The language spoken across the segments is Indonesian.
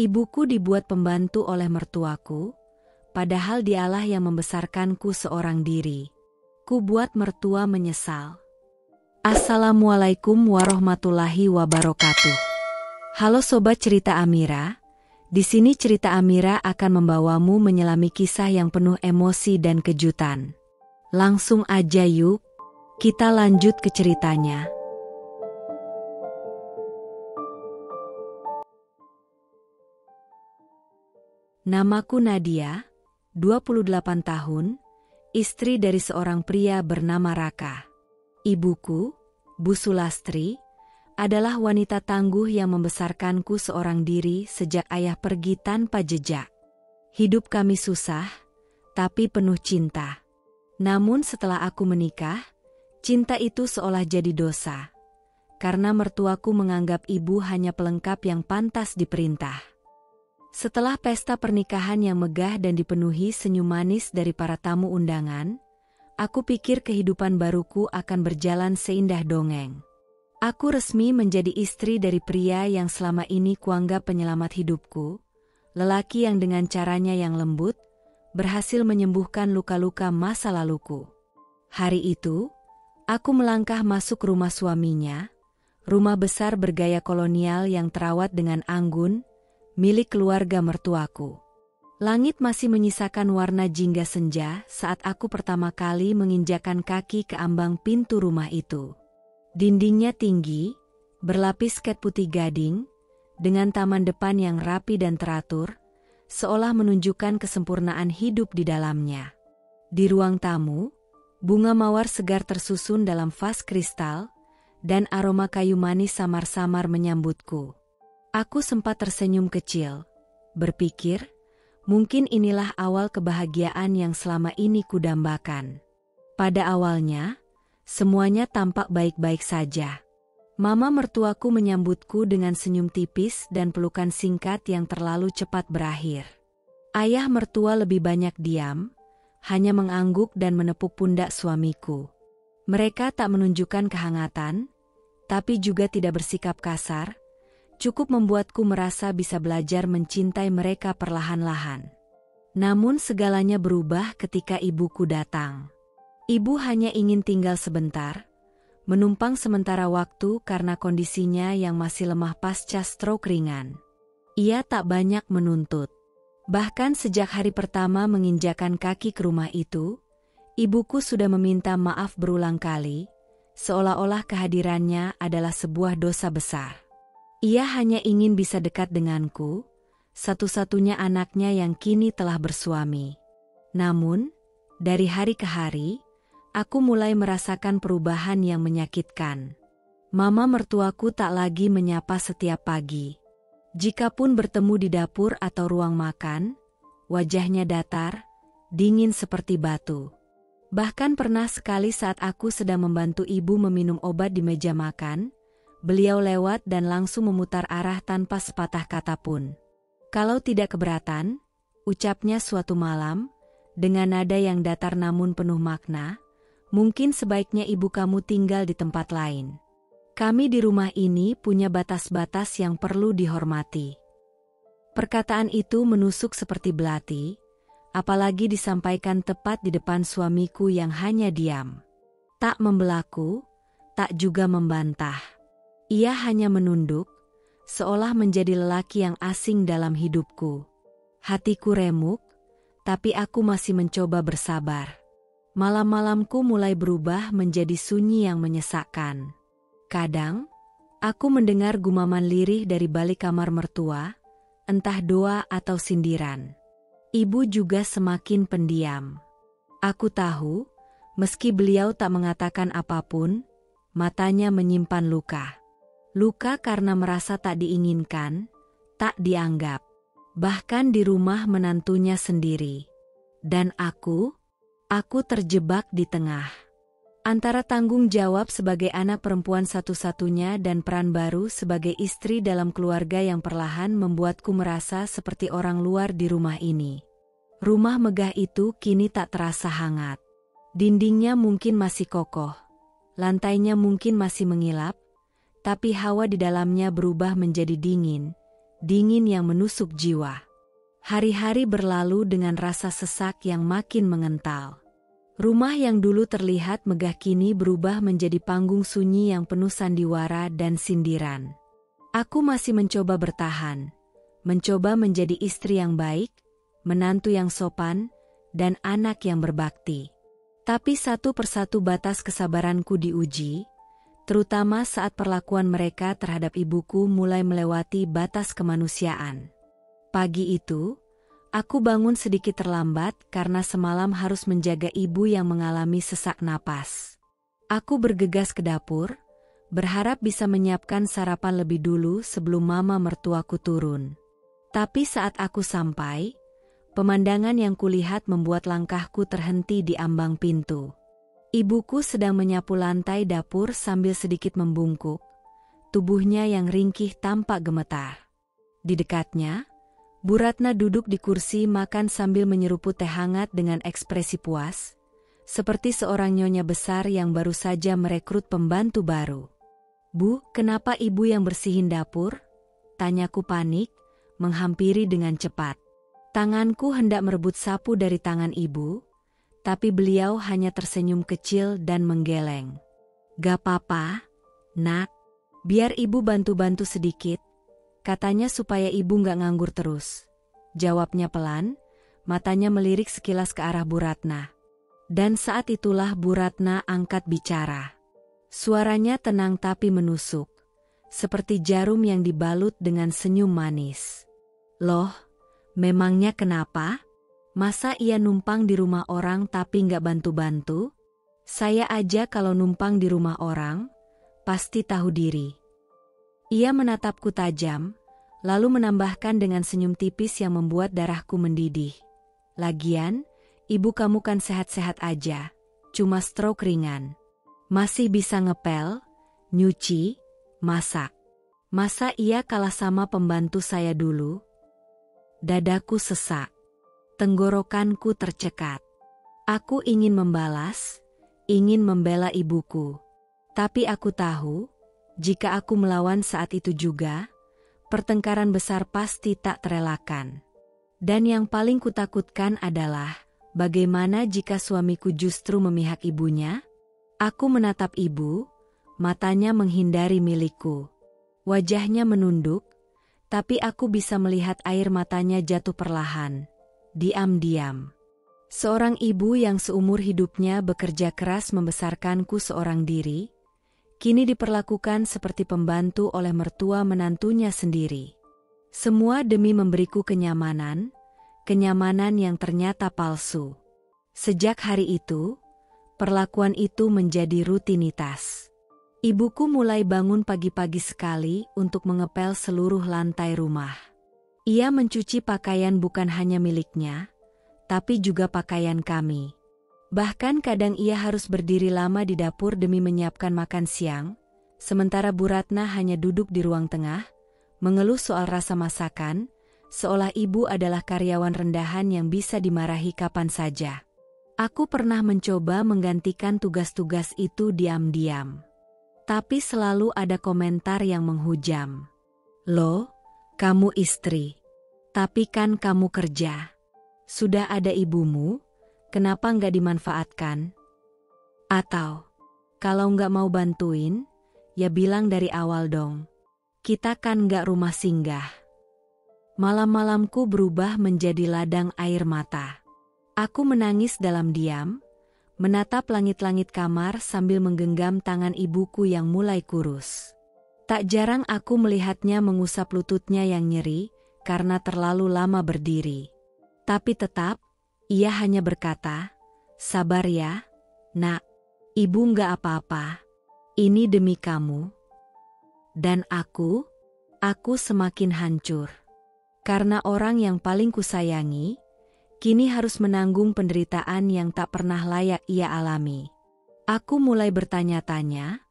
Ibuku dibuat pembantu oleh mertuaku, padahal dialah yang membesarkanku seorang diri. Ku buat mertua menyesal. Assalamualaikum warahmatullahi wabarakatuh. Halo Sobat Cerita Amira. Di sini cerita Amira akan membawamu menyelami kisah yang penuh emosi dan kejutan. Langsung aja yuk, kita lanjut ke ceritanya. Namaku Nadia, 28 tahun, istri dari seorang pria bernama Raka. Ibuku, Bu Sulastri, adalah wanita tangguh yang membesarkanku seorang diri sejak ayah pergi tanpa jejak. Hidup kami susah, tapi penuh cinta. Namun setelah aku menikah, cinta itu seolah jadi dosa. Karena mertuaku menganggap ibu hanya pelengkap yang pantas diperintah. Setelah pesta pernikahan yang megah dan dipenuhi senyum manis dari para tamu undangan, aku pikir kehidupan baruku akan berjalan seindah dongeng. Aku resmi menjadi istri dari pria yang selama ini kuanggap penyelamat hidupku, lelaki yang dengan caranya yang lembut, berhasil menyembuhkan luka-luka masa laluku. Hari itu, aku melangkah masuk rumah suaminya, rumah besar bergaya kolonial yang terawat dengan anggun, milik keluarga mertuaku. Langit masih menyisakan warna jingga senja saat aku pertama kali menginjakan kaki ke ambang pintu rumah itu. Dindingnya tinggi, berlapis cat putih gading, dengan taman depan yang rapi dan teratur, seolah menunjukkan kesempurnaan hidup di dalamnya. Di ruang tamu, bunga mawar segar tersusun dalam vas kristal, dan aroma kayu manis samar-samar menyambutku. Aku sempat tersenyum kecil, berpikir, mungkin inilah awal kebahagiaan yang selama ini kudambakan. Pada awalnya, semuanya tampak baik-baik saja. Mama mertuaku menyambutku dengan senyum tipis dan pelukan singkat yang terlalu cepat berakhir. Ayah mertua lebih banyak diam, hanya mengangguk dan menepuk pundak suamiku. Mereka tak menunjukkan kehangatan, tapi juga tidak bersikap kasar, cukup membuatku merasa bisa belajar mencintai mereka perlahan-lahan. Namun segalanya berubah ketika ibuku datang. Ibu hanya ingin tinggal sebentar, menumpang sementara waktu karena kondisinya yang masih lemah pasca stroke ringan. Ia tak banyak menuntut. Bahkan sejak hari pertama menginjakan kaki ke rumah itu, ibuku sudah meminta maaf berulang kali, seolah-olah kehadirannya adalah sebuah dosa besar. Ia hanya ingin bisa dekat denganku, satu-satunya anaknya yang kini telah bersuami. Namun, dari hari ke hari, aku mulai merasakan perubahan yang menyakitkan. Mama mertuaku tak lagi menyapa setiap pagi. Jikapun bertemu di dapur atau ruang makan, wajahnya datar, dingin seperti batu. Bahkan pernah sekali saat aku sedang membantu ibu meminum obat di meja makan, beliau lewat dan langsung memutar arah tanpa sepatah kata pun. Kalau tidak keberatan, ucapnya suatu malam, dengan nada yang datar namun penuh makna, mungkin sebaiknya ibu kamu tinggal di tempat lain. Kami di rumah ini punya batas-batas yang perlu dihormati. Perkataan itu menusuk seperti belati, apalagi disampaikan tepat di depan suamiku yang hanya diam. Tak membelaku, tak juga membantah. Ia hanya menunduk, seolah menjadi lelaki yang asing dalam hidupku. Hatiku remuk, tapi aku masih mencoba bersabar. Malam-malamku mulai berubah menjadi sunyi yang menyesakkan. Kadang, aku mendengar gumaman lirih dari balik kamar mertua, entah doa atau sindiran. Ibu juga semakin pendiam. Aku tahu, meski beliau tak mengatakan apapun, matanya menyimpan luka. Luka karena merasa tak diinginkan, tak dianggap. Bahkan di rumah menantunya sendiri. Dan aku terjebak di tengah. Antara tanggung jawab sebagai anak perempuan satu-satunya dan peran baru sebagai istri dalam keluarga yang perlahan membuatku merasa seperti orang luar di rumah ini. Rumah megah itu kini tak terasa hangat. Dindingnya mungkin masih kokoh, lantainya mungkin masih mengilap, tapi hawa di dalamnya berubah menjadi dingin, dingin yang menusuk jiwa. Hari-hari berlalu dengan rasa sesak yang makin mengental. Rumah yang dulu terlihat megah kini berubah menjadi panggung sunyi yang penuh sandiwara dan sindiran. Aku masih mencoba bertahan, mencoba menjadi istri yang baik, menantu yang sopan, dan anak yang berbakti. Tapi satu persatu batas kesabaranku diuji, terutama saat perlakuan mereka terhadap ibuku mulai melewati batas kemanusiaan. Pagi itu, aku bangun sedikit terlambat karena semalam harus menjaga ibu yang mengalami sesak napas. Aku bergegas ke dapur, berharap bisa menyiapkan sarapan lebih dulu sebelum mama mertuaku turun. Tapi saat aku sampai, pemandangan yang kulihat membuat langkahku terhenti di ambang pintu. Ibuku sedang menyapu lantai dapur sambil sedikit membungkuk, tubuhnya yang ringkih tampak gemetar. Di dekatnya, Bu Ratna duduk di kursi makan sambil menyeruput teh hangat dengan ekspresi puas, seperti seorang nyonya besar yang baru saja merekrut pembantu baru. "Bu, kenapa ibu yang bersihin dapur?" tanyaku panik, menghampiri dengan cepat. Tanganku hendak merebut sapu dari tangan ibu, tapi beliau hanya tersenyum kecil dan menggeleng. "Gak apa-apa, Nak. Biar ibu bantu-bantu sedikit," katanya supaya ibu gak nganggur terus. Jawabnya pelan, matanya melirik sekilas ke arah Bu Ratna. Dan saat itulah Bu Ratna angkat bicara. Suaranya tenang tapi menusuk, seperti jarum yang dibalut dengan senyum manis. "Loh, memangnya kenapa? Masa ia numpang di rumah orang tapi nggak bantu-bantu? Saya aja kalau numpang di rumah orang, pasti tahu diri." Ia menatapku tajam, lalu menambahkan dengan senyum tipis yang membuat darahku mendidih. "Lagian, ibu kamu kan sehat-sehat aja, cuma stroke ringan. Masih bisa ngepel, nyuci, masak. Masa ia kalah sama pembantu saya dulu?" Dadaku sesak. Tenggorokanku tercekat. Aku ingin membalas, ingin membela ibuku. Tapi aku tahu, jika aku melawan saat itu juga, pertengkaran besar pasti tak terelakkan. Dan yang paling kutakutkan adalah, bagaimana jika suamiku justru memihak ibunya? Aku menatap ibu, matanya menghindari milikku. Wajahnya menunduk, tapi aku bisa melihat air matanya jatuh perlahan. Diam-diam. Seorang ibu yang seumur hidupnya bekerja keras membesarkanku seorang diri, kini diperlakukan seperti pembantu oleh mertua menantunya sendiri. Semua demi memberiku kenyamanan, kenyamanan yang ternyata palsu. Sejak hari itu, perlakuan itu menjadi rutinitas. Ibuku mulai bangun pagi-pagi sekali untuk mengepel seluruh lantai rumah. Ia mencuci pakaian bukan hanya miliknya, tapi juga pakaian kami. Bahkan kadang ia harus berdiri lama di dapur demi menyiapkan makan siang, sementara Bu Ratna hanya duduk di ruang tengah, mengeluh soal rasa masakan, seolah ibu adalah karyawan rendahan yang bisa dimarahi kapan saja. Aku pernah mencoba menggantikan tugas-tugas itu diam-diam. Tapi selalu ada komentar yang menghujam. "Loh, kamu istri. Tapi kan kamu kerja. Sudah ada ibumu, kenapa nggak dimanfaatkan? Atau, kalau nggak mau bantuin, ya bilang dari awal dong. Kita kan nggak rumah singgah." Malam-malamku berubah menjadi ladang air mata. Aku menangis dalam diam, menatap langit-langit kamar sambil menggenggam tangan ibuku yang mulai kurus. Tak jarang aku melihatnya mengusap lututnya yang nyeri karena terlalu lama berdiri. Tapi tetap, ia hanya berkata, "Sabar ya, Nak. Ibu nggak apa-apa. Ini demi kamu." Dan aku semakin hancur. Karena orang yang paling kusayangi, kini harus menanggung penderitaan yang tak pernah layak ia alami. Aku mulai bertanya-tanya,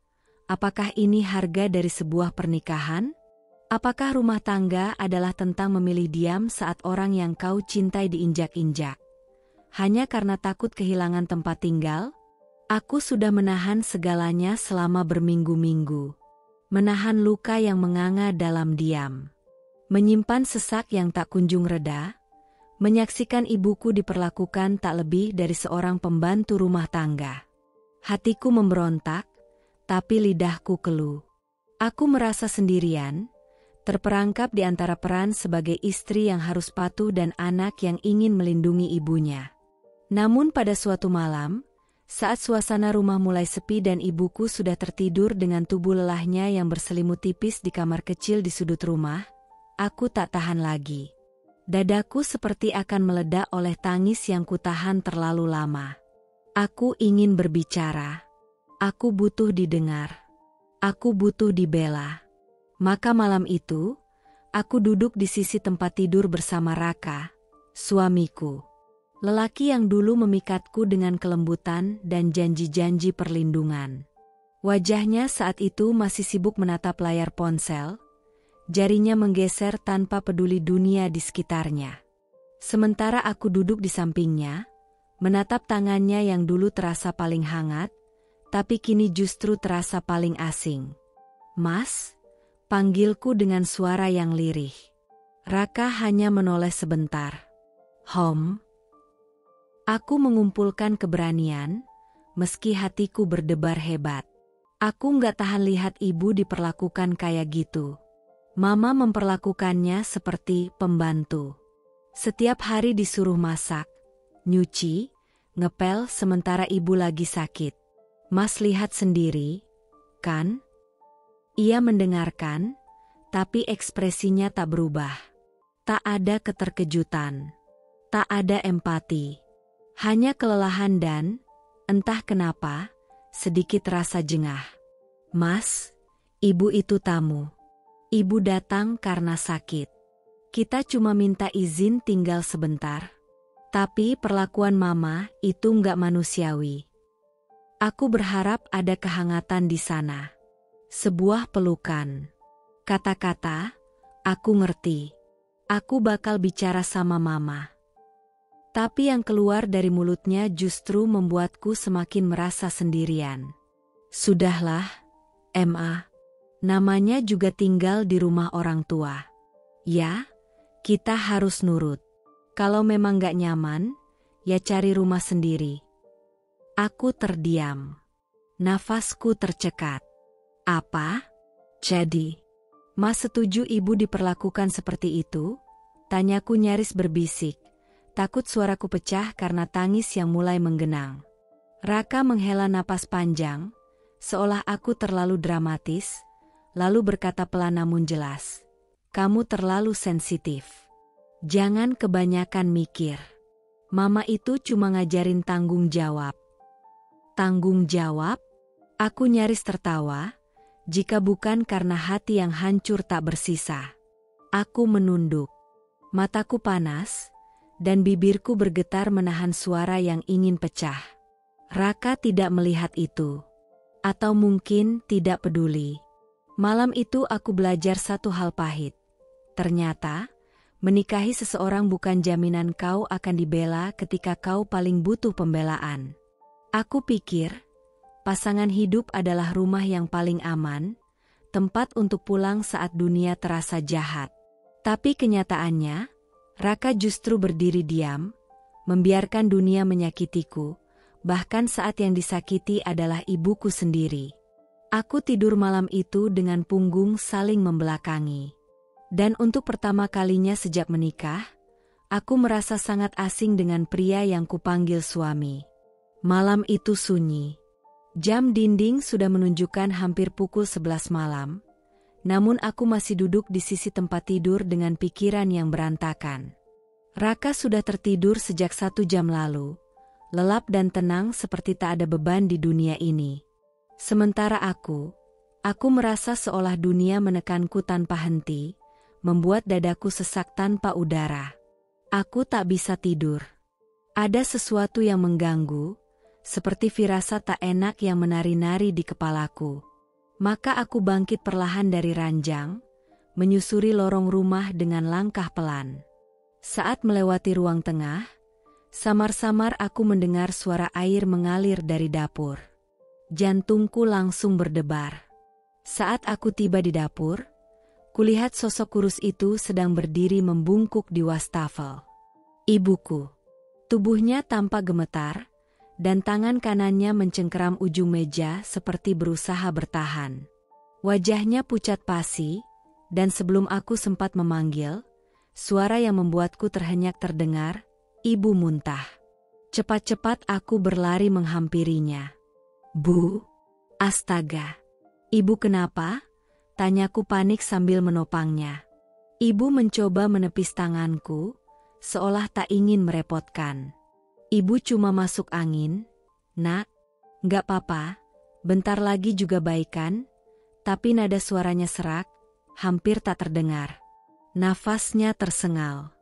apakah ini harga dari sebuah pernikahan? Apakah rumah tangga adalah tentang memilih diam saat orang yang kau cintai diinjak-injak? Hanya karena takut kehilangan tempat tinggal? Aku sudah menahan segalanya selama berminggu-minggu. Menahan luka yang menganga dalam diam. Menyimpan sesak yang tak kunjung reda, menyaksikan ibuku diperlakukan tak lebih dari seorang pembantu rumah tangga. Hatiku memberontak, tapi lidahku keluh. Aku merasa sendirian, terperangkap di antara peran sebagai istri yang harus patuh dan anak yang ingin melindungi ibunya. Namun pada suatu malam, saat suasana rumah mulai sepi dan ibuku sudah tertidur dengan tubuh lelahnya yang berselimut tipis di kamar kecil di sudut rumah, aku tak tahan lagi. Dadaku seperti akan meledak oleh tangis yang kutahan terlalu lama. Aku ingin berbicara. Aku butuh didengar. Aku butuh dibela. Maka malam itu, aku duduk di sisi tempat tidur bersama Raka, suamiku. Lelaki yang dulu memikatku dengan kelembutan dan janji-janji perlindungan. Wajahnya saat itu masih sibuk menatap layar ponsel, jarinya menggeser tanpa peduli dunia di sekitarnya. Sementara aku duduk di sampingnya, menatap tangannya yang dulu terasa paling hangat, tapi kini justru terasa paling asing. "Mas," panggilku dengan suara yang lirih. Raka hanya menoleh sebentar. "Hom." Aku mengumpulkan keberanian, meski hatiku berdebar hebat. Aku nggak tahan lihat ibu diperlakukan kayak gitu. Mama memperlakukannya seperti pembantu. Setiap hari disuruh masak, nyuci, ngepel sementara ibu lagi sakit. "Mas lihat sendiri, kan?" Ia mendengarkan, tapi ekspresinya tak berubah. Tak ada keterkejutan, tak ada empati. Hanya kelelahan dan, entah kenapa, sedikit rasa jengah. "Mas, ibu itu tamu. Ibu datang karena sakit. Kita cuma minta izin tinggal sebentar." Tapi perlakuan mama itu nggak manusiawi. Aku berharap ada kehangatan di sana. Sebuah pelukan. Kata-kata, "Aku ngerti. Aku bakal bicara sama mama." Tapi yang keluar dari mulutnya justru membuatku semakin merasa sendirian. "Sudahlah, Ma. Namanya juga tinggal di rumah orang tua. Ya, kita harus nurut. Kalau memang gak nyaman, ya cari rumah sendiri." Aku terdiam. Nafasku tercekat. "Apa? Jadi, Mas setuju ibu diperlakukan seperti itu?" Tanyaku nyaris berbisik. Takut suaraku pecah karena tangis yang mulai menggenang. Raka menghela napas panjang, seolah aku terlalu dramatis, lalu berkata pelan namun jelas, "Kamu terlalu sensitif. Jangan kebanyakan mikir. Mama itu cuma ngajarin tanggung jawab." "Tanggung jawab?" Aku nyaris tertawa, jika bukan karena hati yang hancur tak bersisa. Aku menunduk. Mataku panas, dan bibirku bergetar menahan suara yang ingin pecah. Raka tidak melihat itu. Atau mungkin tidak peduli. Malam itu aku belajar satu hal pahit. Ternyata, menikahi seseorang bukan jaminan kau akan dibela ketika kau paling butuh pembelaan. Aku pikir, pasangan hidup adalah rumah yang paling aman, tempat untuk pulang saat dunia terasa jahat. Tapi kenyataannya, Raka justru berdiri diam, membiarkan dunia menyakitiku, bahkan saat yang disakiti adalah ibuku sendiri. Aku tidur malam itu dengan punggung saling membelakangi. Dan untuk pertama kalinya sejak menikah, aku merasa sangat asing dengan pria yang kupanggil suami. Malam itu sunyi. Jam dinding sudah menunjukkan hampir pukul 11 malam. Namun aku masih duduk di sisi tempat tidur dengan pikiran yang berantakan. Raka sudah tertidur sejak 1 jam lalu, lelap dan tenang seperti tak ada beban di dunia ini. Sementara aku merasa seolah dunia menekanku tanpa henti, membuat dadaku sesak tanpa udara. Aku tak bisa tidur. Ada sesuatu yang mengganggu, seperti firasat tak enak yang menari-nari di kepalaku. Maka aku bangkit perlahan dari ranjang, menyusuri lorong rumah dengan langkah pelan. Saat melewati ruang tengah, samar-samar aku mendengar suara air mengalir dari dapur. Jantungku langsung berdebar. Saat aku tiba di dapur, Kulihat sosok kurus itu sedang berdiri membungkuk di wastafel. Ibuku. Tubuhnya tampak gemetar, dan tangan kanannya mencengkeram ujung meja seperti berusaha bertahan. Wajahnya pucat pasi, dan sebelum aku sempat memanggil, suara yang membuatku terhenyak terdengar, "Ibu muntah." Cepat-cepat aku berlari menghampirinya. "Bu, astaga. Ibu kenapa?" Tanyaku panik sambil menopangnya. Ibu mencoba menepis tanganku, seolah tak ingin merepotkan. "Ibu cuma masuk angin, Nak. Nggak apa-apa, bentar lagi juga baikan." Tapi nada suaranya serak, hampir tak terdengar. Nafasnya tersengal.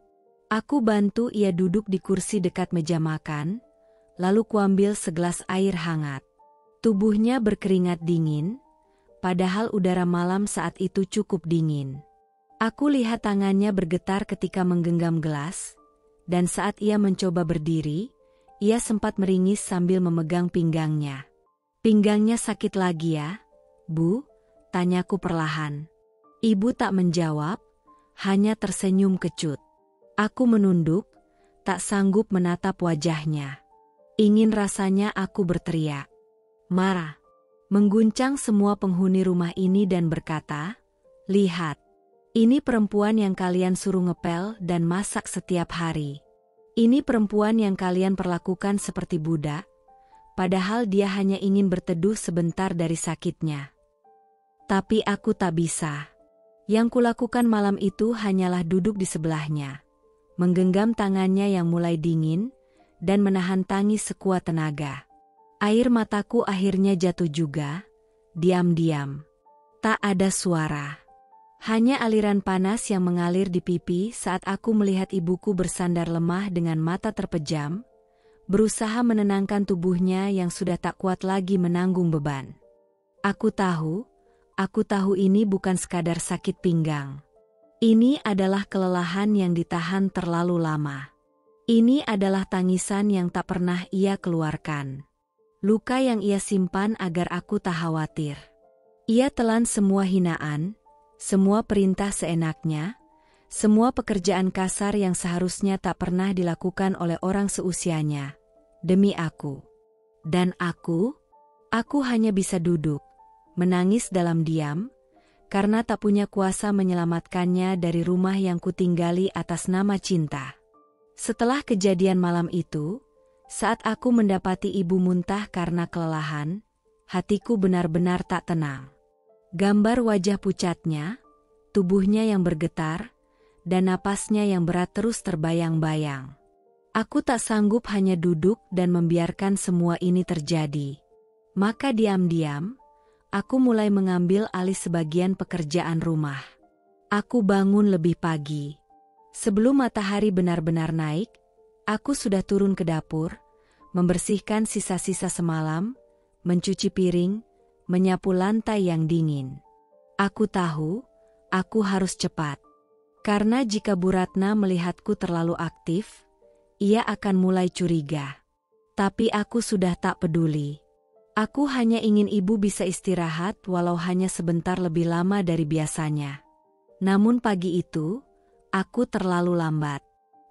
Aku bantu ia duduk di kursi dekat meja makan, lalu kuambil segelas air hangat. Tubuhnya berkeringat dingin, padahal udara malam saat itu cukup dingin. Aku lihat tangannya bergetar ketika menggenggam gelas, dan saat ia mencoba berdiri, ia sempat meringis sambil memegang pinggangnya. "Pinggangnya sakit lagi ya, Bu?" Tanyaku perlahan. Ibu tak menjawab, hanya tersenyum kecut. Aku menunduk, tak sanggup menatap wajahnya. Ingin rasanya aku berteriak. Marah. Mengguncang semua penghuni rumah ini dan berkata, "Lihat, ini perempuan yang kalian suruh ngepel dan masak setiap hari. Ini perempuan yang kalian perlakukan seperti budak, padahal dia hanya ingin berteduh sebentar dari sakitnya." Tapi aku tak bisa. Yang kulakukan malam itu hanyalah duduk di sebelahnya, menggenggam tangannya yang mulai dingin, dan menahan tangis sekuat tenaga. Air mataku akhirnya jatuh juga, diam-diam. Tak ada suara. Hanya aliran panas yang mengalir di pipi saat aku melihat ibuku bersandar lemah dengan mata terpejam, berusaha menenangkan tubuhnya yang sudah tak kuat lagi menanggung beban. Aku tahu ini bukan sekadar sakit pinggang. Ini adalah kelelahan yang ditahan terlalu lama. Ini adalah tangisan yang tak pernah ia keluarkan. Luka yang ia simpan agar aku tak khawatir. Ia telan semua hinaan, semua perintah seenaknya, semua pekerjaan kasar yang seharusnya tak pernah dilakukan oleh orang seusianya, demi aku. Dan aku hanya bisa duduk, menangis dalam diam, karena tak punya kuasa menyelamatkannya dari rumah yang kutinggali atas nama cinta. Setelah kejadian malam itu, saat aku mendapati ibu muntah karena kelelahan, hatiku benar-benar tak tenang. Gambar wajah pucatnya, tubuhnya yang bergetar, dan napasnya yang berat terus terbayang-bayang. Aku tak sanggup hanya duduk dan membiarkan semua ini terjadi. Maka diam-diam, aku mulai mengambil alih sebagian pekerjaan rumah. Aku bangun lebih pagi. Sebelum matahari benar-benar naik, aku sudah turun ke dapur, membersihkan sisa-sisa semalam, mencuci piring, menyapu lantai yang dingin. Aku tahu, aku harus cepat. Karena jika Bu Ratna melihatku terlalu aktif, ia akan mulai curiga. Tapi aku sudah tak peduli. Aku hanya ingin ibu bisa istirahat walau hanya sebentar lebih lama dari biasanya. Namun pagi itu, aku terlalu lambat.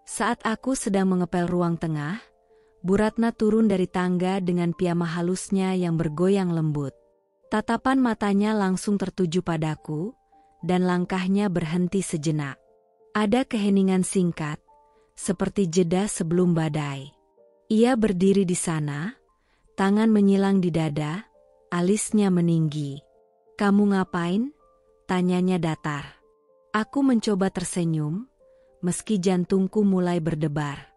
Saat aku sedang mengepel ruang tengah, Bu Ratna turun dari tangga dengan piyama halusnya yang bergoyang lembut. Tatapan matanya langsung tertuju padaku, dan langkahnya berhenti sejenak. Ada keheningan singkat, seperti jeda sebelum badai. Ia berdiri di sana, tangan menyilang di dada, alisnya meninggi. "Kamu ngapain?" tanyanya datar. Aku mencoba tersenyum, meski jantungku mulai berdebar.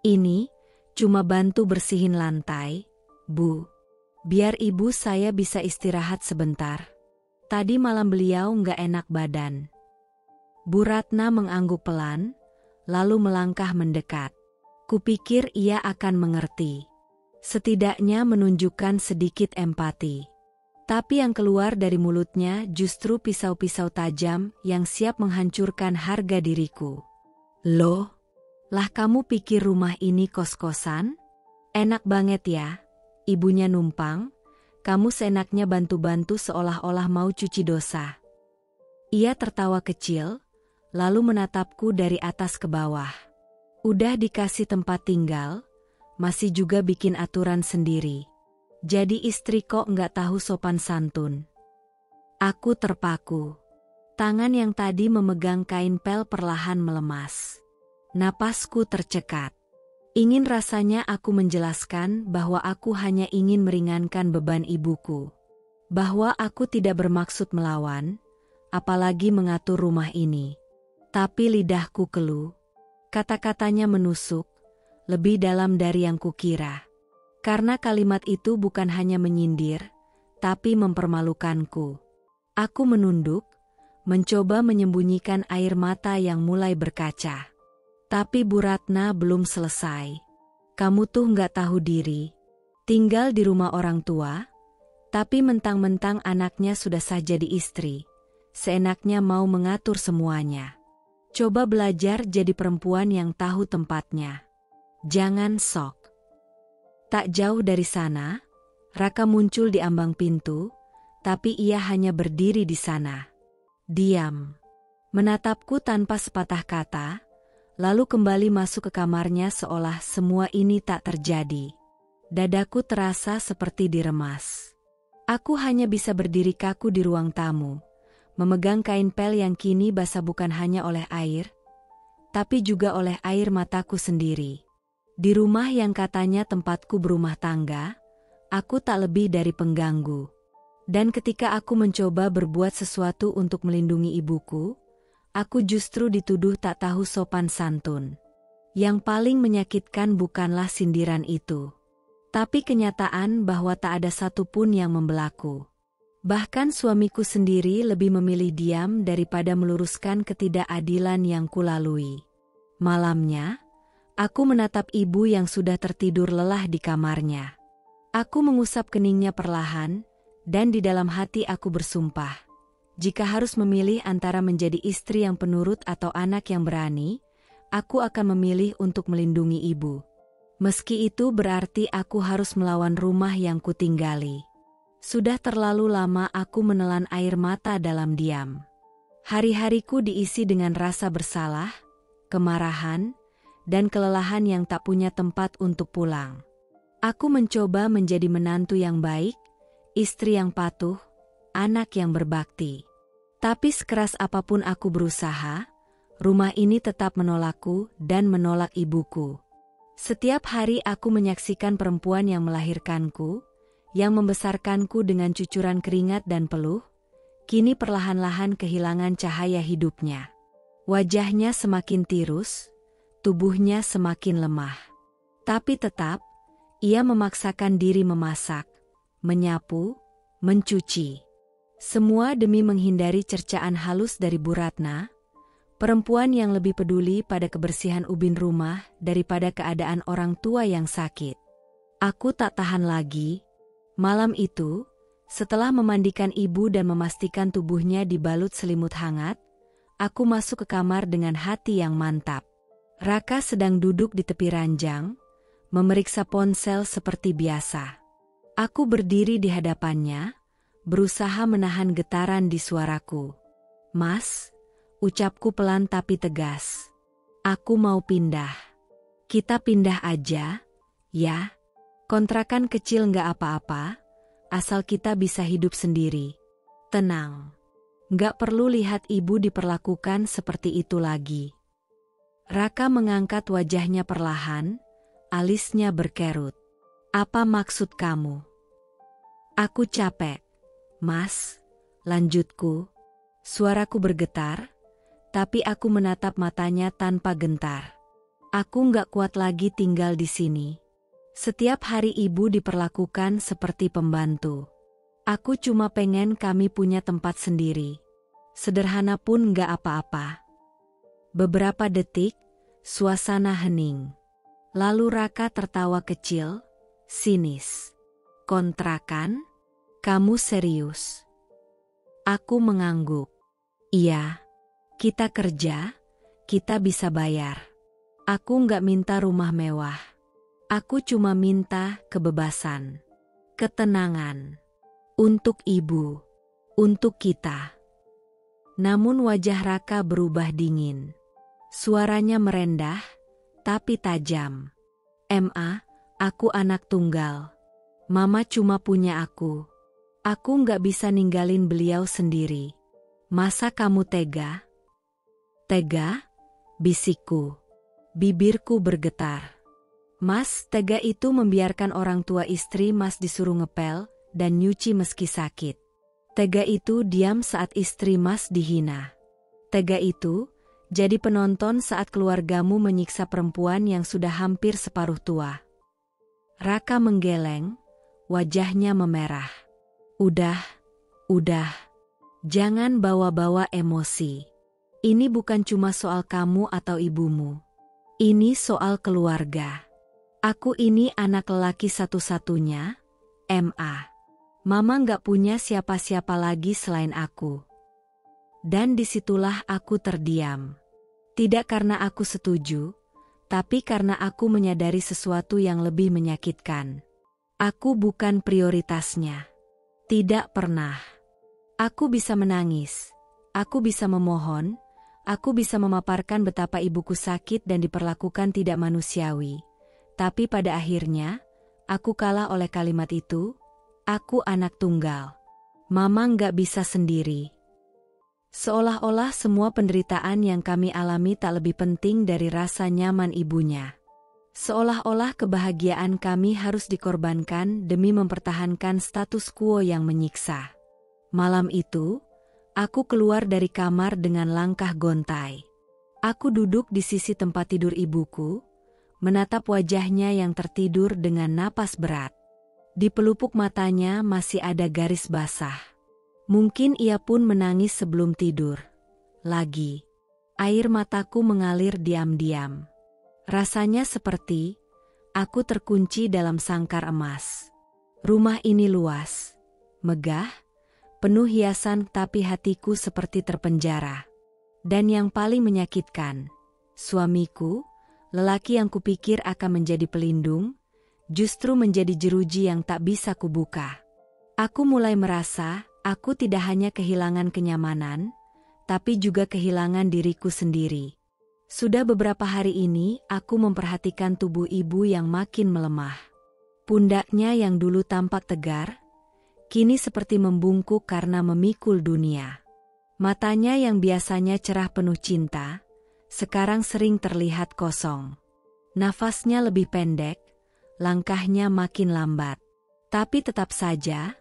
"Ini cuma bantu bersihin lantai, Bu. Biar ibu saya bisa istirahat sebentar. Tadi malam beliau nggak enak badan." Bu Ratna mengangguk pelan, lalu melangkah mendekat. Kupikir ia akan mengerti. Setidaknya menunjukkan sedikit empati. Tapi yang keluar dari mulutnya justru pisau-pisau tajam yang siap menghancurkan harga diriku. "Loh, lah kamu pikir rumah ini kos-kosan? Enak banget ya, ibunya numpang, kamu seenaknya bantu-bantu seolah-olah mau cuci dosa." Ia tertawa kecil, lalu menatapku dari atas ke bawah. Udah dikasih tempat tinggal, masih juga bikin aturan sendiri. Jadi istri kok nggak tahu sopan santun. Aku terpaku. Tangan yang tadi memegang kain pel perlahan melemas. Napasku tercekat. Ingin rasanya aku menjelaskan bahwa aku hanya ingin meringankan beban ibuku. Bahwa aku tidak bermaksud melawan, apalagi mengatur rumah ini. Tapi lidahku keluh. Kata-katanya menusuk, lebih dalam dari yang kukira. Karena kalimat itu bukan hanya menyindir, tapi mempermalukanku. Aku menunduk, mencoba menyembunyikan air mata yang mulai berkaca. Tapi Bu Ratna belum selesai. Kamu tuh nggak tahu diri. Tinggal di rumah orang tua, tapi mentang-mentang anaknya sudah sah jadi istri. Seenaknya mau mengatur semuanya. Coba belajar jadi perempuan yang tahu tempatnya. Jangan sok. Tak jauh dari sana, Raka muncul di ambang pintu, tapi ia hanya berdiri di sana. Diam. Menatapku tanpa sepatah kata, lalu kembali masuk ke kamarnya seolah semua ini tak terjadi. Dadaku terasa seperti diremas. Aku hanya bisa berdiri kaku di ruang tamu, memegang kain pel yang kini basah bukan hanya oleh air, tapi juga oleh air mataku sendiri. Di rumah yang katanya tempatku berumah tangga, aku tak lebih dari pengganggu. Dan ketika aku mencoba berbuat sesuatu untuk melindungi ibuku, aku justru dituduh tak tahu sopan santun. Yang paling menyakitkan bukanlah sindiran itu, tapi kenyataan bahwa tak ada satupun yang membelaku. Bahkan suamiku sendiri lebih memilih diam daripada meluruskan ketidakadilan yang kulalui. Malamnya, aku menatap ibu yang sudah tertidur lelah di kamarnya. Aku mengusap keningnya perlahan, dan di dalam hati aku bersumpah. Jika harus memilih antara menjadi istri yang penurut atau anak yang berani, aku akan memilih untuk melindungi ibu. Meski itu berarti aku harus melawan rumah yang kutinggali. Sudah terlalu lama aku menelan air mata dalam diam. Hari-hariku diisi dengan rasa bersalah, kemarahan, dan kelelahan yang tak punya tempat untuk pulang. Aku mencoba menjadi menantu yang baik, istri yang patuh, anak yang berbakti. Tapi sekeras apapun aku berusaha, rumah ini tetap menolakku dan menolak ibuku. Setiap hari aku menyaksikan perempuan yang melahirkanku, yang membesarkanku dengan cucuran keringat dan peluh, kini perlahan-lahan kehilangan cahaya hidupnya. Wajahnya semakin tirus, tubuhnya semakin lemah. Tapi tetap, ia memaksakan diri memasak, menyapu, mencuci. Semua demi menghindari cercaan halus dari Bu Ratna, perempuan yang lebih peduli pada kebersihan ubin rumah daripada keadaan orang tua yang sakit. Aku tak tahan lagi. Malam itu, setelah memandikan ibu dan memastikan tubuhnya dibalut selimut hangat, aku masuk ke kamar dengan hati yang mantap. Raka sedang duduk di tepi ranjang, memeriksa ponsel seperti biasa. Aku berdiri di hadapannya, berusaha menahan getaran di suaraku. Mas, ucapku pelan tapi tegas. Aku mau pindah. Kita pindah aja, ya. Kontrakan kecil nggak apa-apa, asal kita bisa hidup sendiri. Tenang. Nggak perlu lihat ibu diperlakukan seperti itu lagi. Raka mengangkat wajahnya perlahan, alisnya berkerut. Apa maksud kamu? Aku capek. Mas, lanjutku. Suaraku bergetar, tapi aku menatap matanya tanpa gentar. Aku nggak kuat lagi tinggal di sini. Setiap hari ibu diperlakukan seperti pembantu. Aku cuma pengen kami punya tempat sendiri. Sederhana pun nggak apa-apa. Beberapa detik, suasana hening. Lalu Raka tertawa kecil, sinis. Kontrakan? Kamu serius? Aku mengangguk. Iya, kita kerja, kita bisa bayar. Aku nggak minta rumah mewah. Aku cuma minta kebebasan, ketenangan. Untuk ibu, untuk kita. Namun wajah Raka berubah dingin. Suaranya merendah, tapi tajam. "Ma, aku anak tunggal. Mama cuma punya aku. Aku nggak bisa ninggalin beliau sendiri. Masa kamu tega?" "Tega?" bisikku. Bibirku bergetar. "Mas, tega itu membiarkan orang tua istri Mas disuruh ngepel dan nyuci meski sakit. Tega itu diam saat istri Mas dihina. Tega itu jadi penonton saat keluargamu menyiksa perempuan yang sudah hampir separuh tua." Raka menggeleng, wajahnya memerah. Udah. Jangan bawa-bawa emosi. Ini bukan cuma soal kamu atau ibumu. Ini soal keluarga. Aku ini anak lelaki satu-satunya, Ma. Mama nggak punya siapa-siapa lagi selain aku." Dan disitulah aku terdiam. Tidak karena aku setuju, tapi karena aku menyadari sesuatu yang lebih menyakitkan. Aku bukan prioritasnya. Tidak pernah. Aku bisa menangis. Aku bisa memohon. Aku bisa memaparkan betapa ibuku sakit dan diperlakukan tidak manusiawi. Tapi pada akhirnya, aku kalah oleh kalimat itu. Aku anak tunggal. Mama nggak bisa sendiri. Seolah-olah semua penderitaan yang kami alami tak lebih penting dari rasa nyaman ibunya. Seolah-olah kebahagiaan kami harus dikorbankan demi mempertahankan status quo yang menyiksa. Malam itu, aku keluar dari kamar dengan langkah gontai. Aku duduk di sisi tempat tidur ibuku, menatap wajahnya yang tertidur dengan napas berat. Di pelupuk matanya masih ada garis basah. Mungkin ia pun menangis sebelum tidur. Lagi. Air mataku mengalir diam-diam. Rasanya seperti aku terkunci dalam sangkar emas. Rumah ini luas, megah, penuh hiasan, tapi hatiku seperti terpenjara. Dan yang paling menyakitkan, suamiku, lelaki yang kupikir akan menjadi pelindung, justru menjadi jeruji yang tak bisa kubuka. Aku mulai merasa aku tidak hanya kehilangan kenyamanan, tapi juga kehilangan diriku sendiri. Sudah beberapa hari ini aku memperhatikan tubuh ibu yang makin melemah. Pundaknya yang dulu tampak tegar, kini seperti membungkuk karena memikul dunia. Matanya yang biasanya cerah penuh cinta, sekarang sering terlihat kosong. Nafasnya lebih pendek, langkahnya makin lambat. Tapi tetap saja,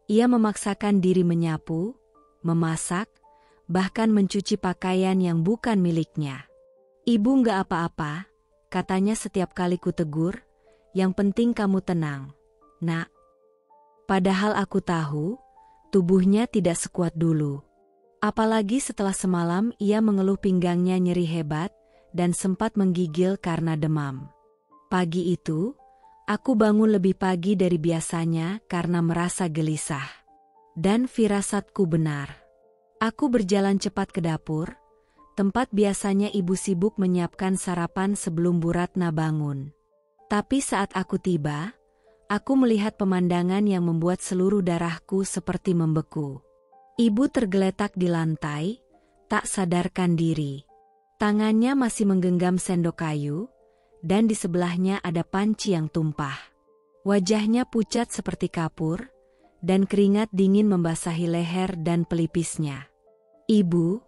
ia memaksakan diri menyapu, memasak, bahkan mencuci pakaian yang bukan miliknya. "Ibu nggak apa-apa," katanya setiap kali ku tegur, "yang penting kamu tenang, Nak." Padahal aku tahu, tubuhnya tidak sekuat dulu. Apalagi setelah semalam ia mengeluh pinggangnya nyeri hebat dan sempat menggigil karena demam. Pagi itu, aku bangun lebih pagi dari biasanya karena merasa gelisah. Dan firasatku benar. Aku berjalan cepat ke dapur, tempat biasanya ibu sibuk menyiapkan sarapan sebelum Bu Ratna bangun. Tapi saat aku tiba, aku melihat pemandangan yang membuat seluruh darahku seperti membeku. Ibu tergeletak di lantai, tak sadarkan diri. Tangannya masih menggenggam sendok kayu, dan di sebelahnya ada panci yang tumpah. Wajahnya pucat seperti kapur, dan keringat dingin membasahi leher dan pelipisnya. "Ibu!"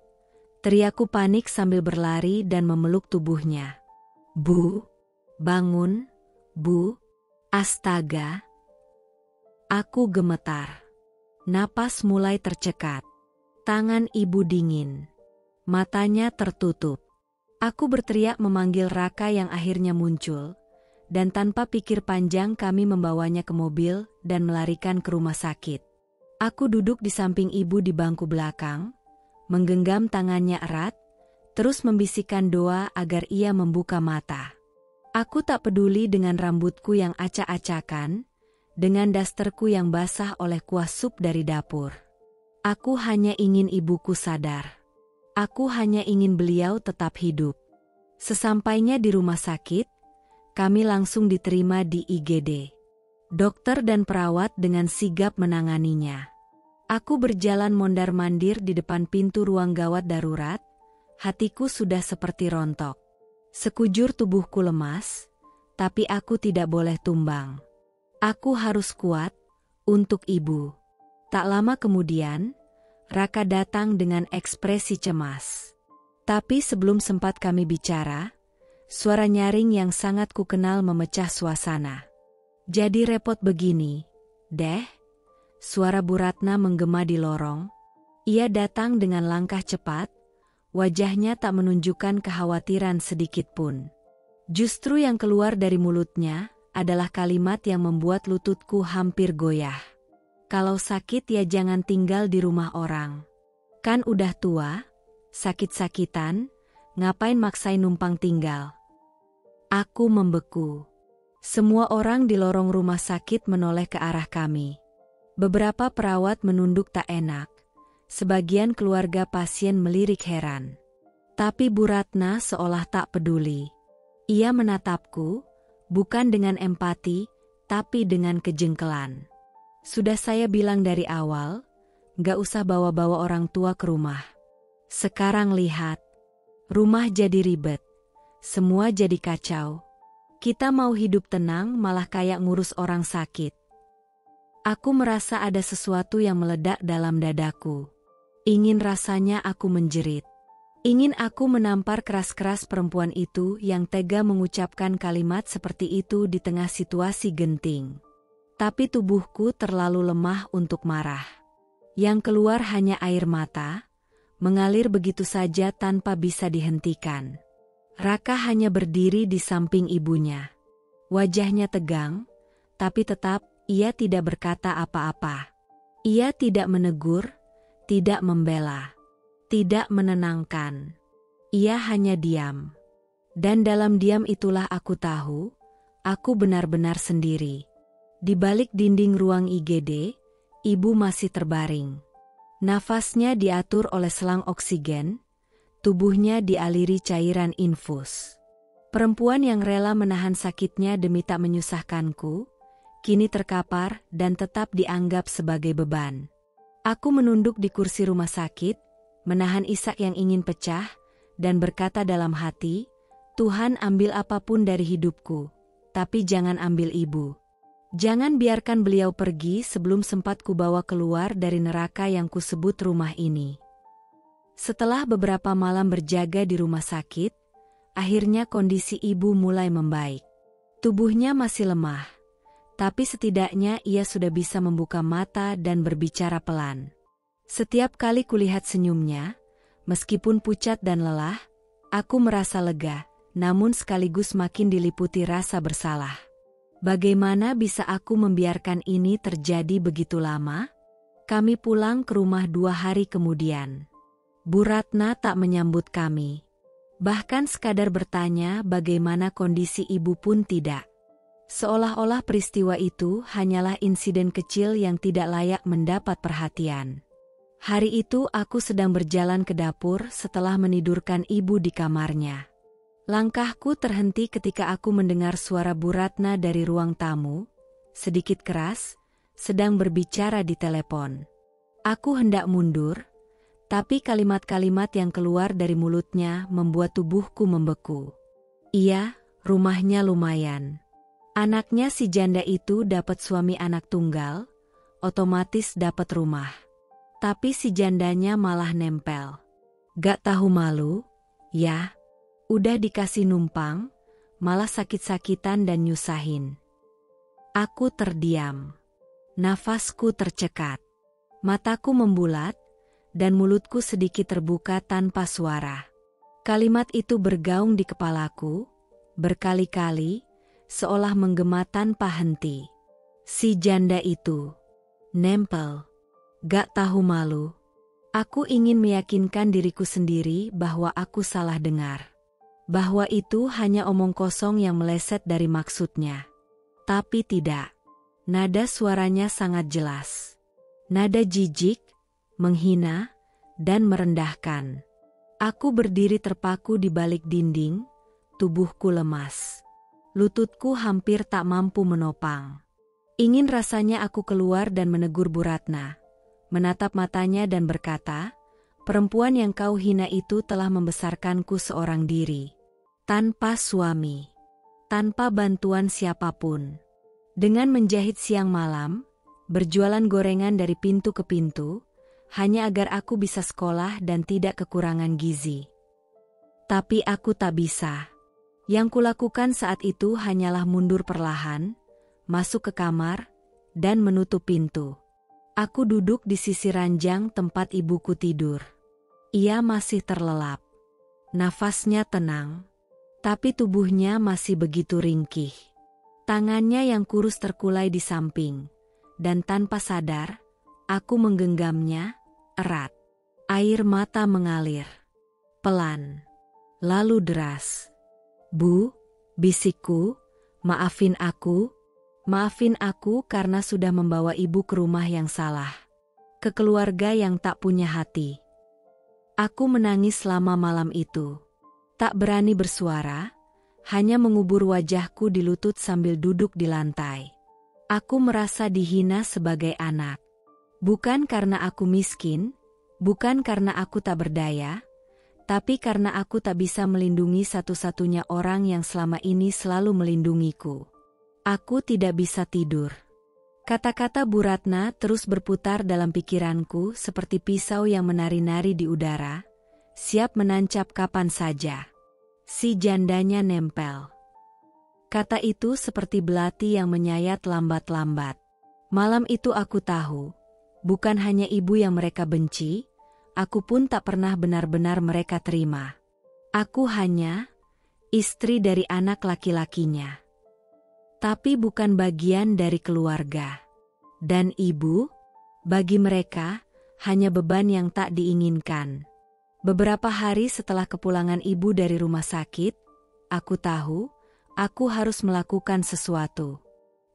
teriakku panik sambil berlari dan memeluk tubuhnya. "Bu, bangun, Bu." Astaga! Aku gemetar. Napas mulai tercekat. Tangan ibu dingin. Matanya tertutup. Aku berteriak memanggil Raka yang akhirnya muncul, dan tanpa pikir panjang kami membawanya ke mobil dan melarikan ke rumah sakit. Aku duduk di samping ibu di bangku belakang, menggenggam tangannya erat, terus membisikkan doa agar ia membuka mata. Aku tak peduli dengan rambutku yang acak-acakan, dengan dasterku yang basah oleh kuah sup dari dapur. Aku hanya ingin ibuku sadar. Aku hanya ingin beliau tetap hidup. Sesampainya di rumah sakit, kami langsung diterima di IGD. Dokter dan perawat dengan sigap menanganinya. Aku berjalan mondar-mandir di depan pintu ruang gawat darurat, hatiku sudah seperti rontok. Sekujur tubuhku lemas, tapi aku tidak boleh tumbang. Aku harus kuat untuk ibu. Tak lama kemudian, Raka datang dengan ekspresi cemas. Tapi sebelum sempat kami bicara, suara nyaring yang sangat kukenal memecah suasana. Jadi repot begini, Deh? Suara Bu Ratna menggema di lorong. Ia datang dengan langkah cepat, wajahnya tak menunjukkan kekhawatiran sedikit pun. Justru yang keluar dari mulutnya adalah kalimat yang membuat lututku hampir goyah. Kalau sakit ya jangan tinggal di rumah orang. Kan udah tua, sakit-sakitan, ngapain maksain numpang tinggal? Aku membeku. Semua orang di lorong rumah sakit menoleh ke arah kami. Beberapa perawat menunduk tak enak. Sebagian keluarga pasien melirik heran. Tapi Bu Ratna seolah tak peduli. Ia menatapku, bukan dengan empati, tapi dengan kejengkelan. Sudah saya bilang dari awal, gak usah bawa-bawa orang tua ke rumah. Sekarang lihat, rumah jadi ribet, semua jadi kacau. Kita mau hidup tenang malah kayak ngurus orang sakit. Aku merasa ada sesuatu yang meledak dalam dadaku. Ingin rasanya aku menjerit. Ingin aku menampar keras-keras perempuan itu yang tega mengucapkan kalimat seperti itu di tengah situasi genting. Tapi tubuhku terlalu lemah untuk marah. Yang keluar hanya air mata, mengalir begitu saja tanpa bisa dihentikan. Raka hanya berdiri di samping ibunya. Wajahnya tegang, tapi tetap ia tidak berkata apa-apa. Ia tidak menegur, tidak membela, tidak menenangkan. Ia hanya diam. Dan dalam diam itulah aku tahu, aku benar-benar sendiri. Di balik dinding ruang IGD, ibu masih terbaring. Nafasnya diatur oleh selang oksigen, tubuhnya dialiri cairan infus. Perempuan yang rela menahan sakitnya demi tak menyusahkanku, kini terkapar dan tetap dianggap sebagai beban. Aku menunduk di kursi rumah sakit, menahan isak yang ingin pecah, dan berkata dalam hati, Tuhan ambil apapun dari hidupku, tapi jangan ambil ibu. Jangan biarkan beliau pergi sebelum sempat kubawa keluar dari neraka yang kusebut rumah ini. Setelah beberapa malam berjaga di rumah sakit, akhirnya kondisi ibu mulai membaik. Tubuhnya masih lemah, tapi setidaknya ia sudah bisa membuka mata dan berbicara pelan. Setiap kali kulihat senyumnya, meskipun pucat dan lelah, aku merasa lega, namun sekaligus makin diliputi rasa bersalah. Bagaimana bisa aku membiarkan ini terjadi begitu lama? Kami pulang ke rumah 2 hari kemudian. Bu Ratna tak menyambut kami. Bahkan sekadar bertanya bagaimana kondisi ibu pun tidak. Seolah-olah peristiwa itu hanyalah insiden kecil yang tidak layak mendapat perhatian. Hari itu aku sedang berjalan ke dapur setelah menidurkan ibu di kamarnya. Langkahku terhenti ketika aku mendengar suara Bu Ratna dari ruang tamu, sedikit keras, sedang berbicara di telepon. Aku hendak mundur, tapi kalimat-kalimat yang keluar dari mulutnya membuat tubuhku membeku. Iya, rumahnya lumayan. Anaknya si janda itu dapat suami anak tunggal, otomatis dapat rumah. Tapi si jandanya malah nempel. Gak tahu malu, ya. Udah dikasih numpang, malah sakit-sakitan dan nyusahin. Aku terdiam. Nafasku tercekat. Mataku membulat, dan mulutku sedikit terbuka tanpa suara. Kalimat itu bergaung di kepalaku, berkali-kali, seolah menggema tanpa henti. Si janda itu. Nempel. Gak tahu malu. Aku ingin meyakinkan diriku sendiri bahwa aku salah dengar. Bahwa itu hanya omong kosong yang meleset dari maksudnya. Tapi tidak. Nada suaranya sangat jelas. Nada jijik, menghina, dan merendahkan. Aku berdiri terpaku di balik dinding, tubuhku lemas. Lututku hampir tak mampu menopang. Ingin rasanya aku keluar dan menegur Bu Ratna. menatap matanya dan berkata, "Perempuan yang kau hina itu telah membesarkanku seorang diri. Tanpa suami. Tanpa bantuan siapapun. Dengan menjahit siang malam, berjualan gorengan dari pintu ke pintu, hanya agar aku bisa sekolah dan tidak kekurangan gizi. Tapi aku tak bisa. Yang kulakukan saat itu hanyalah mundur perlahan, masuk ke kamar, dan menutup pintu. Aku duduk di sisi ranjang tempat ibuku tidur. Ia masih terlelap. Nafasnya tenang, tapi tubuhnya masih begitu ringkih. Tangannya yang kurus terkulai di samping, dan tanpa sadar, aku menggenggamnya erat. Air mata mengalir. Pelan. Lalu deras. "Bu," bisikku, "maafin aku. Maafin aku karena sudah membawa ibu ke rumah yang salah. Ke keluarga yang tak punya hati." Aku menangis selama malam itu. Tak berani bersuara, hanya mengubur wajahku di lutut sambil duduk di lantai. Aku merasa dihina sebagai anak. Bukan karena aku miskin, bukan karena aku tak berdaya, tapi karena aku tak bisa melindungi satu-satunya orang yang selama ini selalu melindungiku. Aku tidak bisa tidur. Kata-kata Bu Ratna terus berputar dalam pikiranku seperti pisau yang menari-nari di udara, siap menancap kapan saja. Si jandanya nempel. Kata itu seperti belati yang menyayat lambat-lambat. Malam itu aku tahu, bukan hanya ibu yang mereka benci, aku pun tak pernah benar-benar mereka terima. Aku hanya istri dari anak laki-lakinya. Tapi bukan bagian dari keluarga. Dan ibu, bagi mereka, hanya beban yang tak diinginkan. Beberapa hari setelah kepulangan ibu dari rumah sakit, aku tahu, aku harus melakukan sesuatu.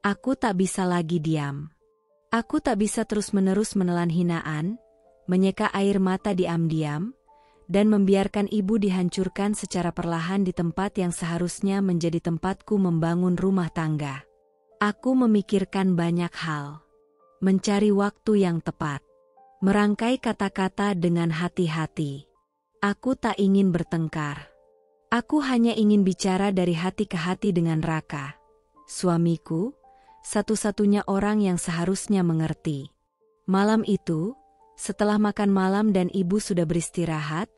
Aku tak bisa lagi diam. Aku tak bisa terus-menerus menelan hinaan, menyeka air mata diam-diam, dan membiarkan ibu dihancurkan secara perlahan di tempat yang seharusnya menjadi tempatku membangun rumah tangga. Aku memikirkan banyak hal. Mencari waktu yang tepat. Merangkai kata-kata dengan hati-hati. Aku tak ingin bertengkar. Aku hanya ingin bicara dari hati ke hati dengan Raka. Suamiku, satu-satunya orang yang seharusnya mengerti. Malam itu, setelah makan malam dan ibu sudah beristirahat,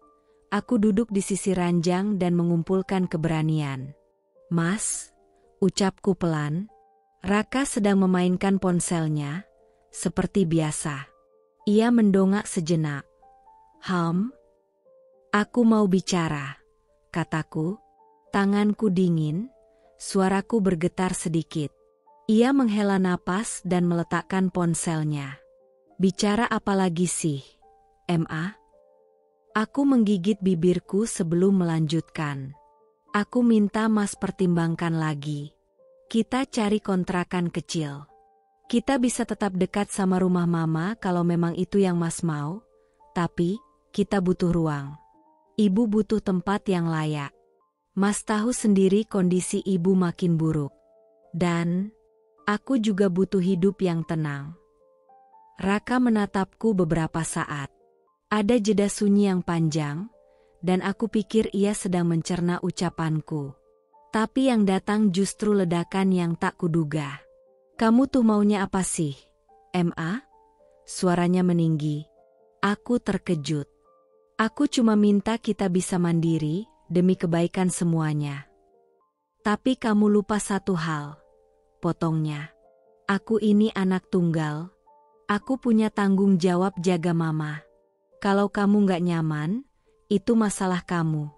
aku duduk di sisi ranjang dan mengumpulkan keberanian. "Mas," ucapku pelan. Raka sedang memainkan ponselnya, seperti biasa. Ia mendongak sejenak. Aku mau bicara," kataku. Tanganku dingin, suaraku bergetar sedikit. Ia menghela napas dan meletakkan ponselnya. "Bicara apa lagi sih, Ma?" Aku menggigit bibirku sebelum melanjutkan. "Aku minta Mas pertimbangkan lagi. Kita cari kontrakan kecil. Kita bisa tetap dekat sama rumah Mama kalau memang itu yang Mas mau, tapi kita butuh ruang. Ibu butuh tempat yang layak. Mas tahu sendiri kondisi ibu makin buruk. Dan aku juga butuh hidup yang tenang." Raka menatapku beberapa saat. Ada jeda sunyi yang panjang, dan aku pikir ia sedang mencerna ucapanku. Tapi yang datang justru ledakan yang tak kuduga. "Kamu tuh maunya apa sih, Ma?" Suaranya meninggi. Aku terkejut. "Aku cuma minta kita bisa mandiri, demi kebaikan semuanya." "Tapi kamu lupa satu hal," potongnya. "Aku ini anak tunggal. Aku punya tanggung jawab jaga Mama. Kalau kamu gak nyaman, itu masalah kamu."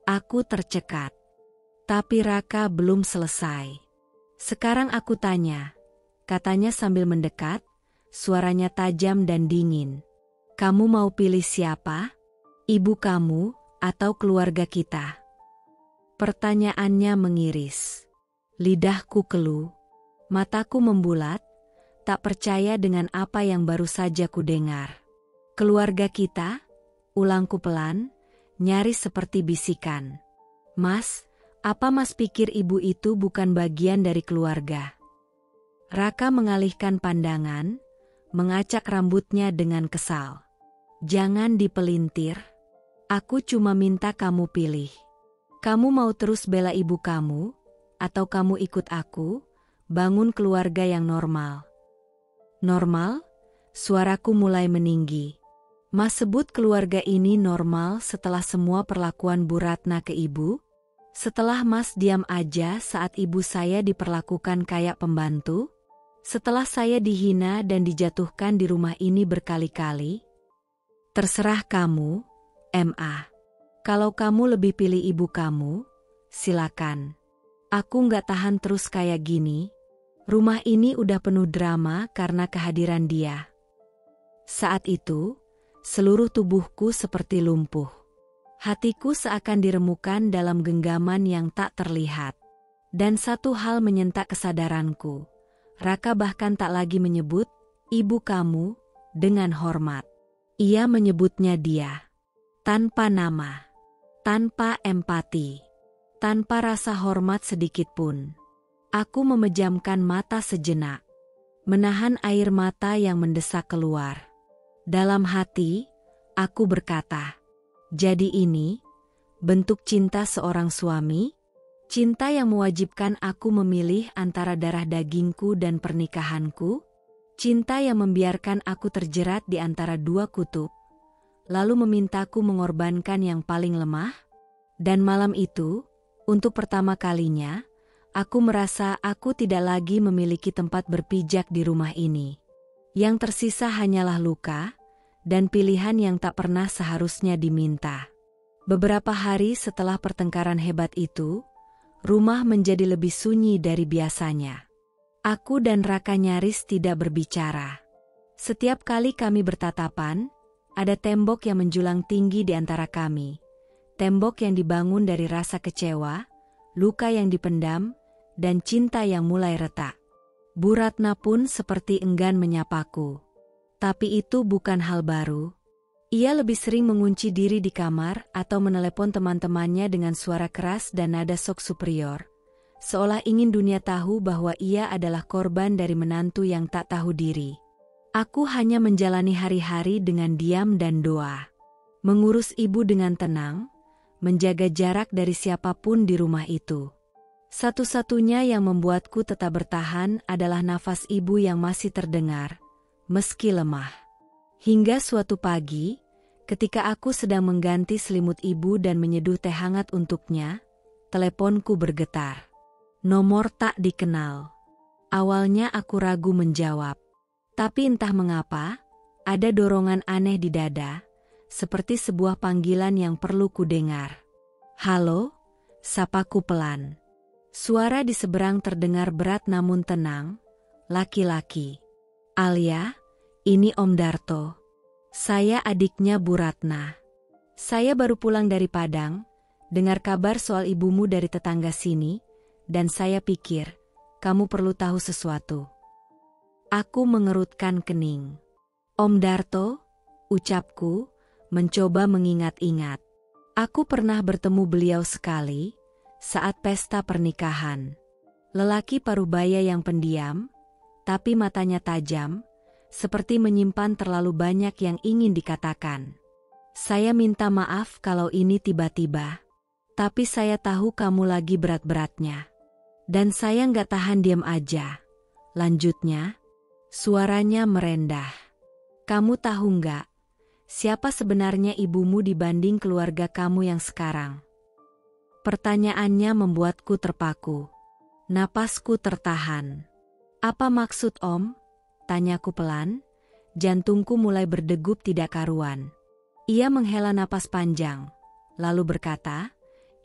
Aku tercekat. Tapi Raka belum selesai. "Sekarang aku tanya," katanya sambil mendekat, suaranya tajam dan dingin. "Kamu mau pilih siapa? Ibu kamu atau keluarga kita?" Pertanyaannya mengiris. Lidahku keluh. Mataku membulat, tak percaya dengan apa yang baru saja kudengar. "Keluarga kita?" ulangku pelan, nyaris seperti bisikan. "Mas, apa Mas pikir ibu itu bukan bagian dari keluarga?" Raka mengalihkan pandangan, mengacak rambutnya dengan kesal. Jangan dipelintir. Aku cuma minta kamu pilih. Kamu mau terus bela ibu kamu, atau kamu ikut aku, bangun keluarga yang normal. Normal? Suaraku mulai meninggi. Mas sebut keluarga ini normal setelah semua perlakuan Bu Ratna ke ibu? Setelah Mas diam aja saat ibu saya diperlakukan kayak pembantu? Setelah saya dihina dan dijatuhkan di rumah ini berkali-kali? Terserah kamu, Ma. Kalau kamu lebih pilih ibu kamu, silakan. Aku nggak tahan terus kayak gini. Rumah ini udah penuh drama karena kehadiran dia. Saat itu, seluruh tubuhku seperti lumpuh. Hatiku seakan diremukan dalam genggaman yang tak terlihat. Dan satu hal menyentak kesadaranku. Raka bahkan tak lagi menyebut, ibu kamu, dengan hormat. Ia menyebutnya dia. Tanpa nama. Tanpa empati. Tanpa rasa hormat sedikitpun. Aku memejamkan mata sejenak. Menahan air mata yang mendesak keluar. Dalam hati, aku berkata, jadi ini, bentuk cinta seorang suami? Cinta yang mewajibkan aku memilih antara darah dagingku dan pernikahanku? Cinta yang membiarkan aku terjerat di antara dua kutub, lalu memintaku mengorbankan yang paling lemah? Dan malam itu, untuk pertama kalinya, aku merasa aku tidak lagi memiliki tempat berpijak di rumah ini. Yang tersisa hanyalah luka, dan pilihan yang tak pernah seharusnya diminta. Beberapa hari setelah pertengkaran hebat itu, rumah menjadi lebih sunyi dari biasanya. Aku dan Raka nyaris tidak berbicara. Setiap kali kami bertatapan, ada tembok yang menjulang tinggi di antara kami. Tembok yang dibangun dari rasa kecewa, luka yang dipendam, dan cinta yang mulai retak. Bu Ratna pun seperti enggan menyapaku. Tapi itu bukan hal baru. Ia lebih sering mengunci diri di kamar atau menelepon teman-temannya dengan suara keras dan nada sok superior. Seolah ingin dunia tahu bahwa ia adalah korban dari menantu yang tak tahu diri. Aku hanya menjalani hari-hari dengan diam dan doa. Mengurus ibu dengan tenang, menjaga jarak dari siapapun di rumah itu. Satu-satunya yang membuatku tetap bertahan adalah nafas ibu yang masih terdengar, meski lemah. Hingga suatu pagi, ketika aku sedang mengganti selimut ibu dan menyeduh teh hangat untuknya, teleponku bergetar. Nomor tak dikenal. Awalnya aku ragu menjawab. Tapi entah mengapa, ada dorongan aneh di dada, seperti sebuah panggilan yang perlu kudengar. Halo, sapaku pelan. Suara di seberang terdengar berat namun tenang, laki-laki. Alia, ini Om Darto. Saya adiknya Bu Ratna. Saya baru pulang dari Padang, dengar kabar soal ibumu dari tetangga sini, dan saya pikir, kamu perlu tahu sesuatu. Aku mengerutkan kening. Om Darto, ucapku, mencoba mengingat-ingat. Aku pernah bertemu beliau sekali, saat pesta pernikahan. Lelaki parubaya yang pendiam, tapi matanya tajam, seperti menyimpan terlalu banyak yang ingin dikatakan. Saya minta maaf kalau ini tiba-tiba, tapi saya tahu kamu lagi berat-beratnya. Dan saya nggak tahan diam aja. Lanjutnya, suaranya merendah. Kamu tahu nggak, siapa sebenarnya ibumu dibanding keluarga kamu yang sekarang? Pertanyaannya membuatku terpaku. Napasku tertahan. Apa maksud Om? Tanyaku pelan. Jantungku mulai berdegup tidak karuan. Ia menghela napas panjang, lalu berkata,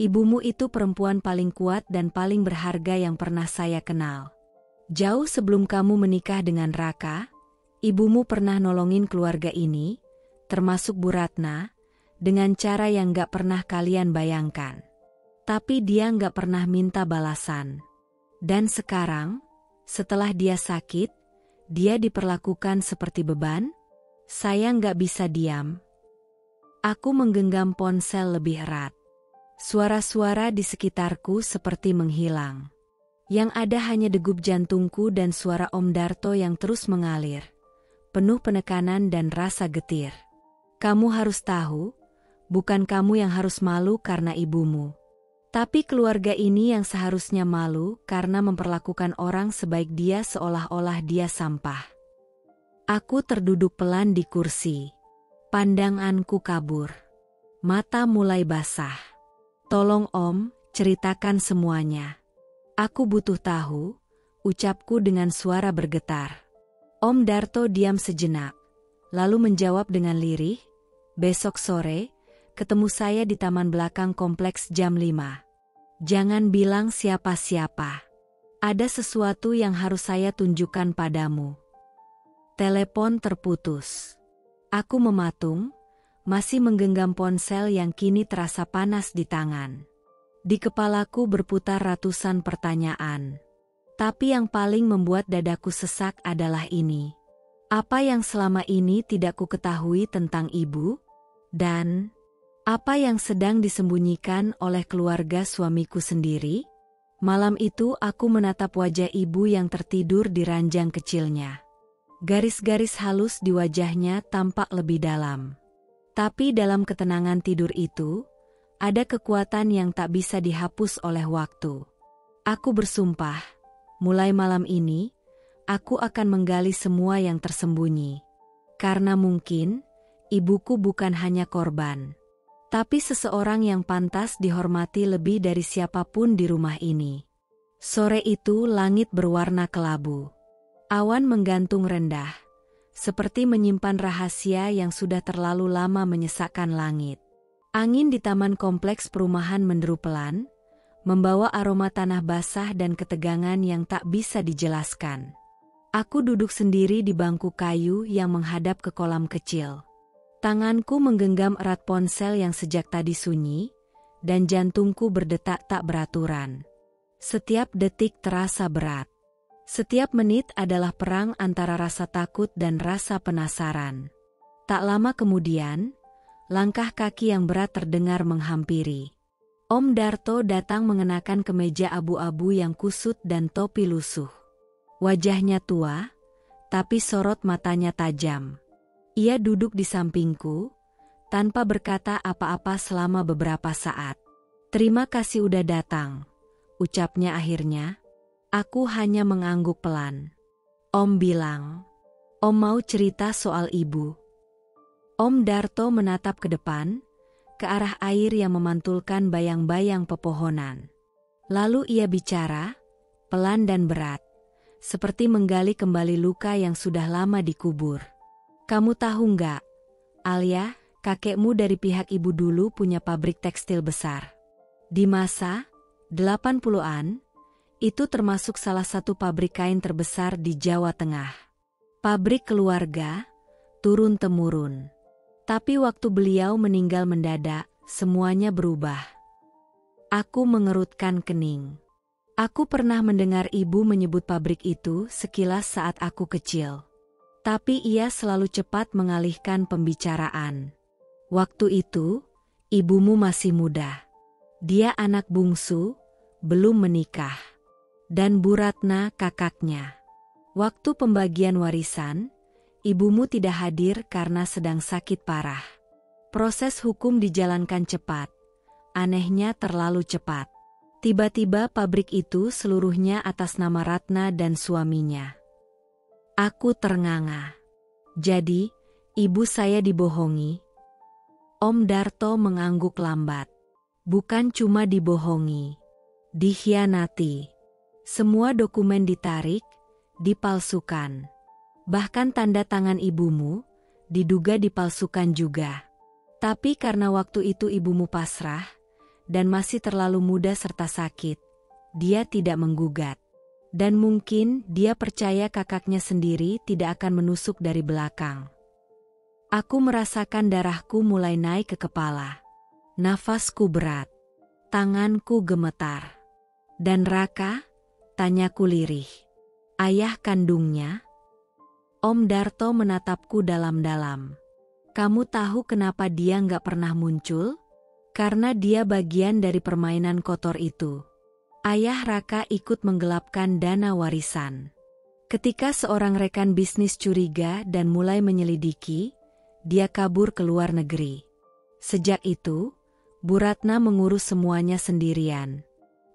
ibumu itu perempuan paling kuat dan paling berharga yang pernah saya kenal. Jauh sebelum kamu menikah dengan Raka, ibumu pernah nolongin keluarga ini, termasuk Bu Ratna, dengan cara yang gak pernah kalian bayangkan. Tapi dia gak pernah minta balasan. Dan sekarang, setelah dia sakit, dia diperlakukan seperti beban? Saya gak bisa diam. Aku menggenggam ponsel lebih erat. Suara-suara di sekitarku seperti menghilang. Yang ada hanya degup jantungku dan suara Om Darto yang terus mengalir. penuh penekanan dan rasa getir. Kamu harus tahu, bukan kamu yang harus malu karena ibumu. Tapi keluarga ini yang seharusnya malu karena memperlakukan orang sebaik dia seolah-olah dia sampah. Aku terduduk pelan di kursi. Pandanganku kabur. Mata mulai basah. Tolong Om, ceritakan semuanya. Aku butuh tahu, ucapku dengan suara bergetar. Om Darto diam sejenak, lalu menjawab dengan lirih, besok sore, ketemu saya di taman belakang kompleks jam 5. Jangan bilang siapa-siapa. Ada sesuatu yang harus saya tunjukkan padamu. Telepon terputus. Aku mematung, masih menggenggam ponsel yang kini terasa panas di tangan. Di kepalaku berputar ratusan pertanyaan. Tapi yang paling membuat dadaku sesak adalah ini. Apa yang selama ini tidak ku ketahui tentang ibu? Dan apa yang sedang disembunyikan oleh keluarga suamiku sendiri? Malam itu aku menatap wajah ibu yang tertidur di ranjang kecilnya. Garis-garis halus di wajahnya tampak lebih dalam. Tapi dalam ketenangan tidur itu, ada kekuatan yang tak bisa dihapus oleh waktu. Aku bersumpah, mulai malam ini, aku akan menggali semua yang tersembunyi. Karena mungkin, ibuku bukan hanya korban, tapi seseorang yang pantas dihormati lebih dari siapapun di rumah ini. Sore itu langit berwarna kelabu. Awan menggantung rendah, seperti menyimpan rahasia yang sudah terlalu lama menyesakkan langit. Angin di taman kompleks perumahan menderu pelan, membawa aroma tanah basah dan ketegangan yang tak bisa dijelaskan. Aku duduk sendiri di bangku kayu yang menghadap ke kolam kecil. Tanganku menggenggam erat ponsel yang sejak tadi sunyi, dan jantungku berdetak tak beraturan. Setiap detik terasa berat. Setiap menit adalah perang antara rasa takut dan rasa penasaran. Tak lama kemudian, langkah kaki yang berat terdengar menghampiri. Om Darto datang mengenakan kemeja abu-abu yang kusut dan topi lusuh. Wajahnya tua, tapi sorot matanya tajam. Ia duduk di sampingku, tanpa berkata apa-apa selama beberapa saat. "Terima kasih udah datang," ucapnya akhirnya. Aku hanya mengangguk pelan. Om bilang, "Om mau cerita soal ibu." Om Darto menatap ke depan, ke arah air yang memantulkan bayang-bayang pepohonan. Lalu ia bicara, pelan dan berat, seperti menggali kembali luka yang sudah lama dikubur. "Kamu tahu nggak, Alia, kakekmu dari pihak ibu dulu punya pabrik tekstil besar. Di masa 80-an, itu termasuk salah satu pabrik kain terbesar di Jawa Tengah. Pabrik keluarga, turun-temurun. Tapi waktu beliau meninggal mendadak, semuanya berubah." Aku mengerutkan kening. Aku pernah mendengar ibu menyebut pabrik itu sekilas saat aku kecil. Tapi ia selalu cepat mengalihkan pembicaraan. "Waktu itu, ibumu masih muda. Dia anak bungsu, belum menikah. Dan Bu Ratna kakaknya. Waktu pembagian warisan, ibumu tidak hadir karena sedang sakit parah. Proses hukum dijalankan cepat. Anehnya terlalu cepat. Tiba-tiba pabrik itu seluruhnya atas nama Ratna dan suaminya." Aku ternganga. "Jadi, ibu saya dibohongi?" Om Darto mengangguk lambat. "Bukan cuma dibohongi, dikhianati. Semua dokumen ditarik, dipalsukan. Bahkan tanda tangan ibumu, diduga dipalsukan juga. Tapi karena waktu itu ibumu pasrah, dan masih terlalu muda serta sakit, dia tidak menggugat. Dan mungkin dia percaya kakaknya sendiri tidak akan menusuk dari belakang." Aku merasakan darahku mulai naik ke kepala. Nafasku berat. Tanganku gemetar. "Dan Raka?" tanyaku lirih. "Ayah kandungnya?" Om Darto menatapku dalam-dalam. "Kamu tahu kenapa dia nggak pernah muncul? Karena dia bagian dari permainan kotor itu. Ayah Raka ikut menggelapkan dana warisan. Ketika seorang rekan bisnis curiga dan mulai menyelidiki, dia kabur ke luar negeri. Sejak itu, Bu Ratna mengurus semuanya sendirian.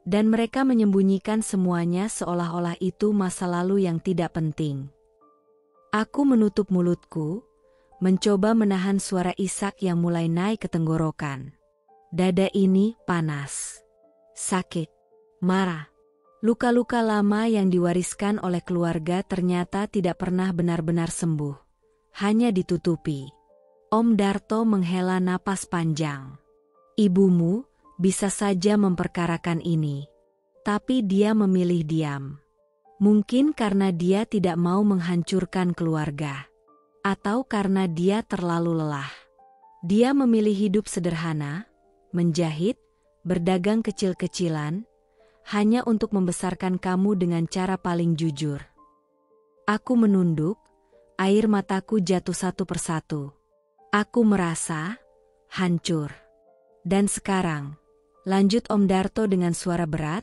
Dan mereka menyembunyikan semuanya seolah-olah itu masa lalu yang tidak penting. Aku menutup mulutku, mencoba menahan suara isak yang mulai naik ke tenggorokan. Dada ini panas, sakit, marah. Luka-luka lama yang diwariskan oleh keluarga ternyata tidak pernah benar-benar sembuh. Hanya ditutupi. Om Darto menghela napas panjang. Ibumu bisa saja memperkarakan ini. Tapi dia memilih diam. Mungkin karena dia tidak mau menghancurkan keluarga. Atau karena dia terlalu lelah. Dia memilih hidup sederhana, menjahit, berdagang kecil-kecilan, hanya untuk membesarkan kamu dengan cara paling jujur. Aku menunduk, air mataku jatuh satu persatu. Aku merasa hancur. Dan sekarang, lanjut Om Darto dengan suara berat,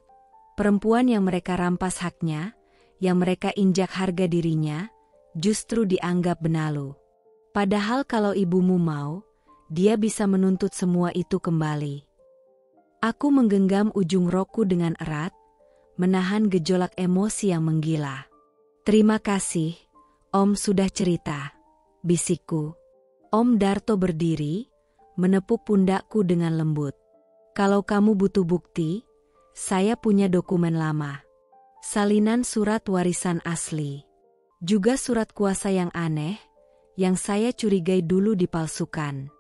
perempuan yang mereka rampas haknya, yang mereka injak harga dirinya, justru dianggap benalu. Padahal kalau ibumu mau, dia bisa menuntut semua itu kembali. Aku menggenggam ujung rokku dengan erat, menahan gejolak emosi yang menggila. Terima kasih, Om sudah cerita, bisikku. Om Darto berdiri, menepuk pundakku dengan lembut. Kalau kamu butuh bukti, saya punya dokumen lama. Salinan surat warisan asli. Juga surat kuasa yang aneh, yang saya curigai dulu dipalsukan.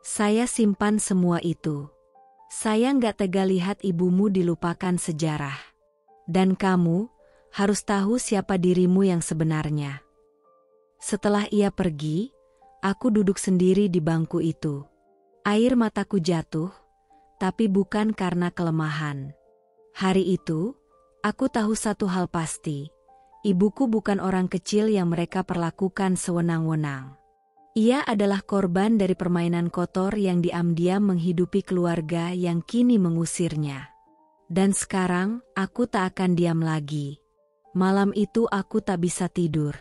Saya simpan semua itu. Saya nggak tega lihat ibumu dilupakan sejarah. Dan kamu harus tahu siapa dirimu yang sebenarnya. Setelah ia pergi, aku duduk sendiri di bangku itu. Air mataku jatuh, tapi bukan karena kelemahan. Hari itu, aku tahu satu hal pasti. Ibuku bukan orang kecil yang mereka perlakukan sewenang-wenang. Ia adalah korban dari permainan kotor yang diam-diam menghidupi keluarga yang kini mengusirnya. Dan sekarang, aku tak akan diam lagi. Malam itu aku tak bisa tidur.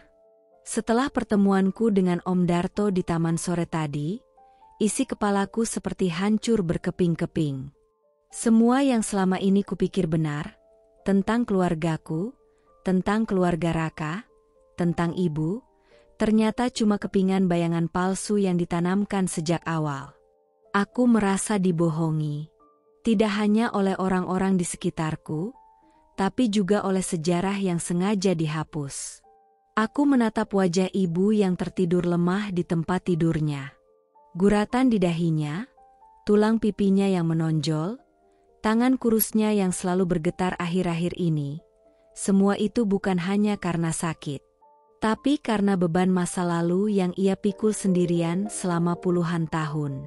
Setelah pertemuanku dengan Om Darto di taman sore tadi, isi kepalaku seperti hancur berkeping-keping. Semua yang selama ini kupikir benar, tentang keluargaku, tentang keluarga Raka, tentang ibu, ternyata cuma kepingan bayangan palsu yang ditanamkan sejak awal. Aku merasa dibohongi. Tidak hanya oleh orang-orang di sekitarku, tapi juga oleh sejarah yang sengaja dihapus. Aku menatap wajah ibu yang tertidur lemah di tempat tidurnya. Guratan di dahinya, tulang pipinya yang menonjol, tangan kurusnya yang selalu bergetar akhir-akhir ini. Semua itu bukan hanya karena sakit, tapi karena beban masa lalu yang ia pikul sendirian selama puluhan tahun.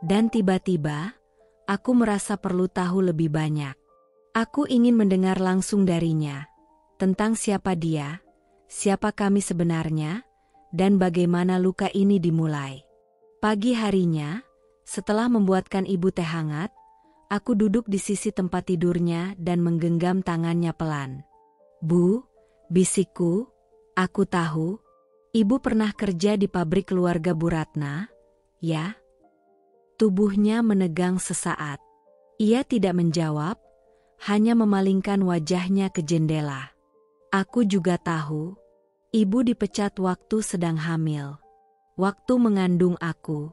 Dan tiba-tiba, aku merasa perlu tahu lebih banyak. Aku ingin mendengar langsung darinya, tentang siapa dia, siapa kami sebenarnya, dan bagaimana luka ini dimulai. Pagi harinya, setelah membuatkan ibu teh hangat, aku duduk di sisi tempat tidurnya dan menggenggam tangannya pelan. Bu, bisikku, aku tahu, ibu pernah kerja di pabrik keluarga Bu Ratna, ya? Tubuhnya menegang sesaat. Ia tidak menjawab, hanya memalingkan wajahnya ke jendela. Aku juga tahu, ibu dipecat waktu sedang hamil. Waktu mengandung aku.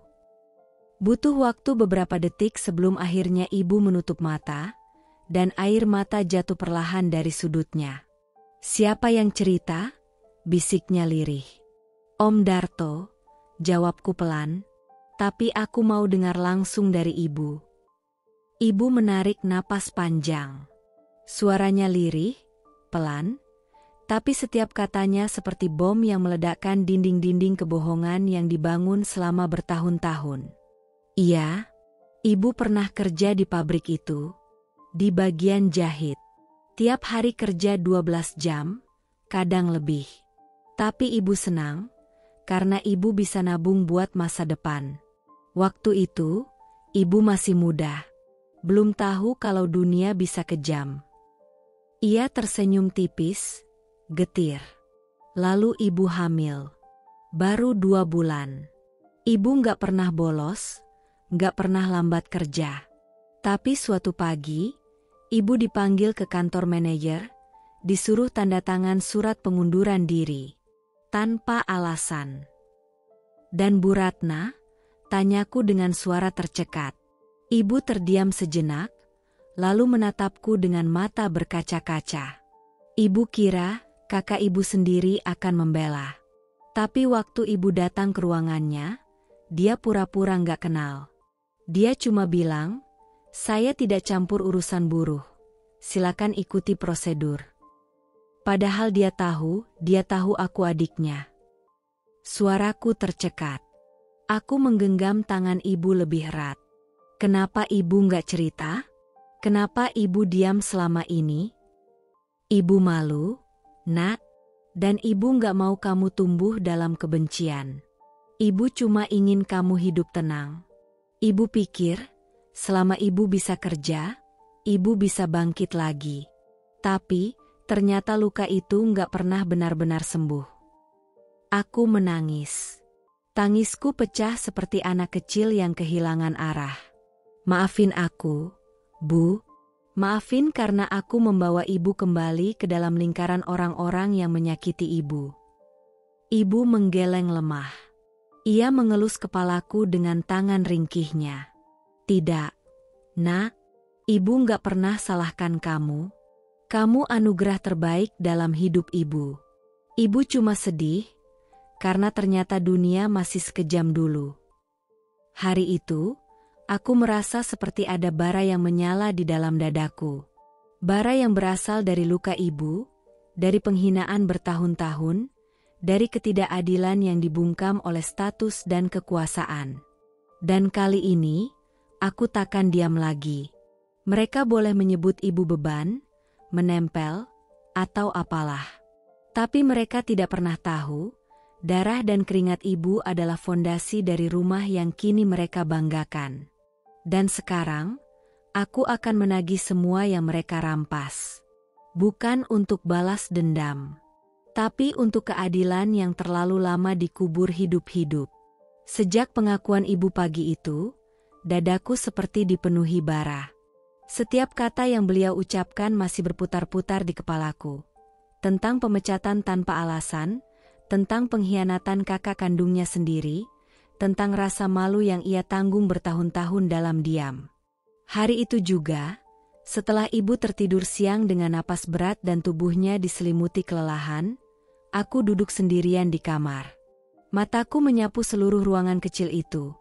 Butuh waktu beberapa detik sebelum akhirnya ibu menutup mata, dan air mata jatuh perlahan dari sudutnya. Siapa yang cerita? Bisiknya lirih. Om Darto, jawabku pelan, tapi aku mau dengar langsung dari ibu. Ibu menarik napas panjang. Suaranya lirih, pelan, tapi setiap katanya seperti bom yang meledakkan dinding-dinding kebohongan yang dibangun selama bertahun-tahun. Iya, ibu pernah kerja di pabrik itu, di bagian jahit. Tiap hari kerja 12 jam, kadang lebih. Tapi ibu senang, karena ibu bisa nabung buat masa depan. Waktu itu, ibu masih muda. Belum tahu kalau dunia bisa kejam. Ia tersenyum tipis, getir. Lalu ibu hamil. Baru 2 bulan. Ibu nggak pernah bolos, nggak pernah lambat kerja. Tapi suatu pagi, ibu dipanggil ke kantor manajer, disuruh tanda tangan surat pengunduran diri. Tanpa alasan. Dan Bu Ratna, tanyaku dengan suara tercekat. Ibu terdiam sejenak, lalu menatapku dengan mata berkaca-kaca. Ibu kira kakak ibu sendiri akan membela. Tapi waktu ibu datang ke ruangannya, dia pura-pura nggak kenal. Dia cuma bilang, "Saya tidak campur urusan buruh. Silakan ikuti prosedur." Padahal dia tahu aku adiknya. Suaraku tercekat. Aku menggenggam tangan ibu lebih erat. Kenapa ibu nggak cerita? Kenapa ibu diam selama ini? Ibu malu, Nak, dan ibu nggak mau kamu tumbuh dalam kebencian. Ibu cuma ingin kamu hidup tenang. Ibu pikir, selama ibu bisa kerja, ibu bisa bangkit lagi. Tapi, ternyata luka itu nggak pernah benar-benar sembuh. Aku menangis. Tangisku pecah seperti anak kecil yang kehilangan arah. Maafin aku, Bu. Maafin karena aku membawa ibu kembali ke dalam lingkaran orang-orang yang menyakiti ibu. Ibu menggeleng lemah. Ia mengelus kepalaku dengan tangan ringkihnya. Tidak, Nak. Ibu nggak pernah salahkan kamu. Kamu anugerah terbaik dalam hidup ibu. Ibu cuma sedih, karena ternyata dunia masih sekejam dulu. Hari itu, aku merasa seperti ada bara yang menyala di dalam dadaku. Bara yang berasal dari luka ibu, dari penghinaan bertahun-tahun, dari ketidakadilan yang dibungkam oleh status dan kekuasaan. Dan kali ini, aku takkan diam lagi. Mereka boleh menyebut ibu beban, menempel, atau apalah. Tapi mereka tidak pernah tahu, darah dan keringat ibu adalah fondasi dari rumah yang kini mereka banggakan. Dan sekarang, aku akan menagih semua yang mereka rampas. Bukan untuk balas dendam, tapi untuk keadilan yang terlalu lama dikubur hidup-hidup. Sejak pengakuan ibu pagi itu, dadaku seperti dipenuhi bara. Setiap kata yang beliau ucapkan masih berputar-putar di kepalaku. Tentang pemecatan tanpa alasan, tentang pengkhianatan kakak kandungnya sendiri, tentang rasa malu yang ia tanggung bertahun-tahun dalam diam. Hari itu juga, setelah ibu tertidur siang dengan napas berat dan tubuhnya diselimuti kelelahan, aku duduk sendirian di kamar. Mataku menyapu seluruh ruangan kecil itu.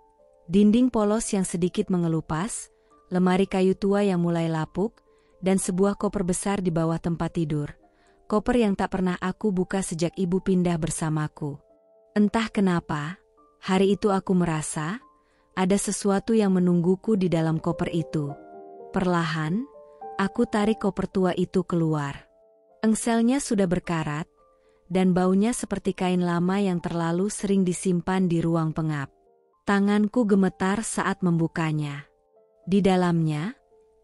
Dinding polos yang sedikit mengelupas, lemari kayu tua yang mulai lapuk, dan sebuah koper besar di bawah tempat tidur. Koper yang tak pernah aku buka sejak ibu pindah bersamaku. Entah kenapa, hari itu aku merasa, ada sesuatu yang menungguku di dalam koper itu. Perlahan, aku tarik koper tua itu keluar. Engselnya sudah berkarat, dan baunya seperti kain lama yang terlalu sering disimpan di ruang pengap. Tanganku gemetar saat membukanya. Di dalamnya,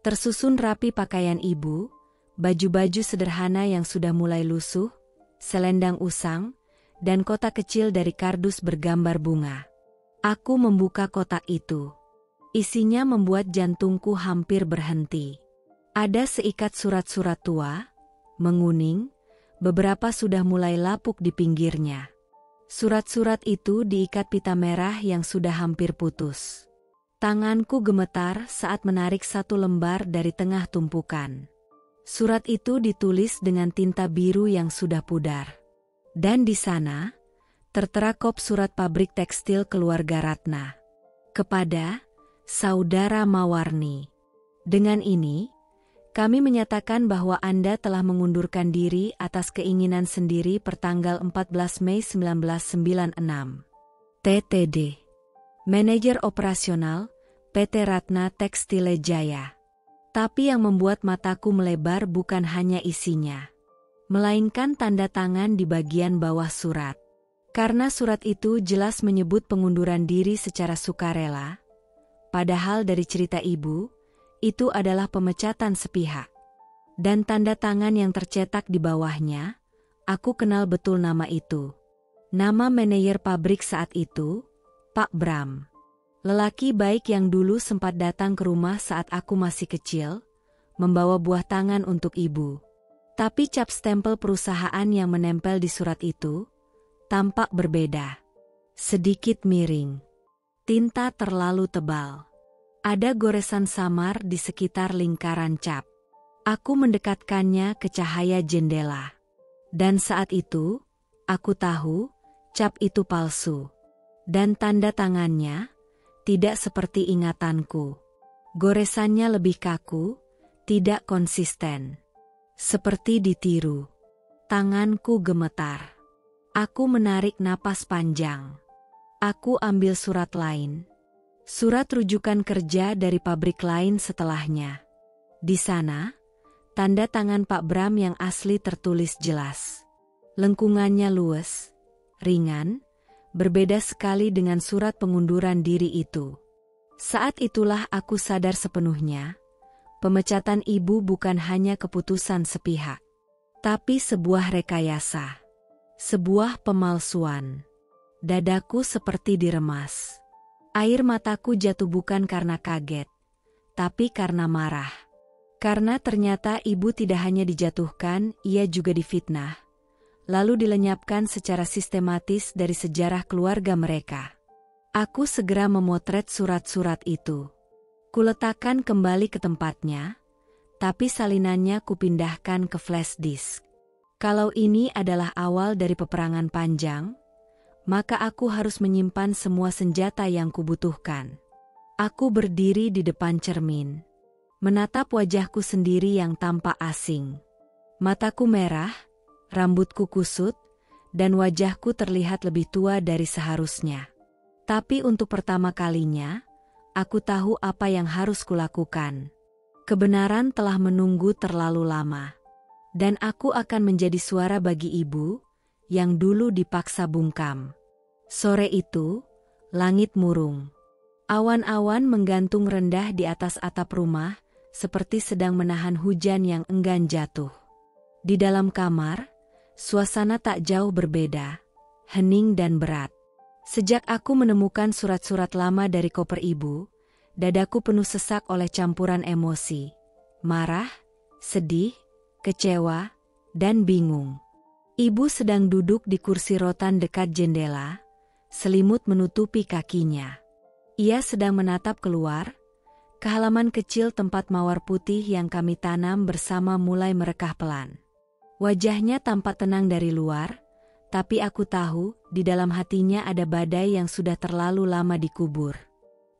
tersusun rapi pakaian ibu, baju-baju sederhana yang sudah mulai lusuh, selendang usang, dan kotak kecil dari kardus bergambar bunga. Aku membuka kotak itu. Isinya membuat jantungku hampir berhenti. Ada seikat surat-surat tua, menguning, beberapa sudah mulai lapuk di pinggirnya. Surat-surat itu diikat pita merah yang sudah hampir putus. Tanganku gemetar saat menarik satu lembar dari tengah tumpukan. Surat itu ditulis dengan tinta biru yang sudah pudar. Dan di sana, tertera kop surat pabrik tekstil keluarga Ratna. Kepada Saudara Mawarni. Dengan ini, kami menyatakan bahwa Anda telah mengundurkan diri atas keinginan sendiri pertanggal 14 Mei 1996. TTD. Manajer Operasional, PT Ratna Tekstile Jaya. Tapi yang membuat mataku melebar bukan hanya isinya, melainkan tanda tangan di bagian bawah surat. Karena surat itu jelas menyebut pengunduran diri secara sukarela, padahal dari cerita ibu, itu adalah pemecatan sepihak. Dan tanda tangan yang tercetak di bawahnya, Aku kenal betul nama itu. Nama manajer pabrik saat itu, Pak Bram. Lelaki baik yang dulu sempat datang ke rumah saat aku masih kecil, membawa buah tangan untuk ibu. Tapi cap stempel perusahaan yang menempel di surat itu tampak berbeda. Sedikit miring. Tinta terlalu tebal. Ada goresan samar di sekitar lingkaran cap. Aku mendekatkannya ke cahaya jendela. Dan saat itu, aku tahu cap itu palsu. Dan tanda tangannya tidak seperti ingatanku. Goresannya lebih kaku, tidak konsisten. Seperti ditiru. Tanganku gemetar. Aku menarik napas panjang. Aku ambil surat lain. Surat rujukan kerja dari pabrik lain setelahnya. Di sana, tanda tangan Pak Bram yang asli tertulis jelas. Lengkungannya luwes, ringan, berbeda sekali dengan surat pengunduran diri itu. Saat itulah aku sadar sepenuhnya, pemecatan ibu bukan hanya keputusan sepihak, tapi sebuah rekayasa, sebuah pemalsuan. Dadaku seperti diremas. Air mataku jatuh bukan karena kaget, tapi karena marah. Karena ternyata ibu tidak hanya dijatuhkan, ia juga difitnah, lalu dilenyapkan secara sistematis dari sejarah keluarga mereka. Aku segera memotret surat-surat itu. Kuletakkan kembali ke tempatnya, tapi salinannya kupindahkan ke flash disk. Kalau ini adalah awal dari peperangan panjang, maka aku harus menyimpan semua senjata yang kubutuhkan. Aku berdiri di depan cermin, menatap wajahku sendiri yang tampak asing. Mataku merah, rambutku kusut, dan wajahku terlihat lebih tua dari seharusnya. Tapi untuk pertama kalinya, aku tahu apa yang harus kulakukan. Kebenaran telah menunggu terlalu lama. Dan aku akan menjadi suara bagi ibu, yang dulu dipaksa bungkam. Sore itu, langit murung. Awan-awan menggantung rendah di atas atap rumah, seperti sedang menahan hujan yang enggan jatuh. Di dalam kamar, suasana tak jauh berbeda, hening dan berat. Sejak aku menemukan surat-surat lama dari koper ibu, dadaku penuh sesak oleh campuran emosi. Marah, sedih, kecewa, dan bingung. Ibu sedang duduk di kursi rotan dekat jendela, selimut menutupi kakinya. Ia sedang menatap keluar, ke halaman kecil tempat mawar putih yang kami tanam bersama mulai merekah pelan. Wajahnya tampak tenang dari luar, tapi aku tahu di dalam hatinya ada badai yang sudah terlalu lama dikubur.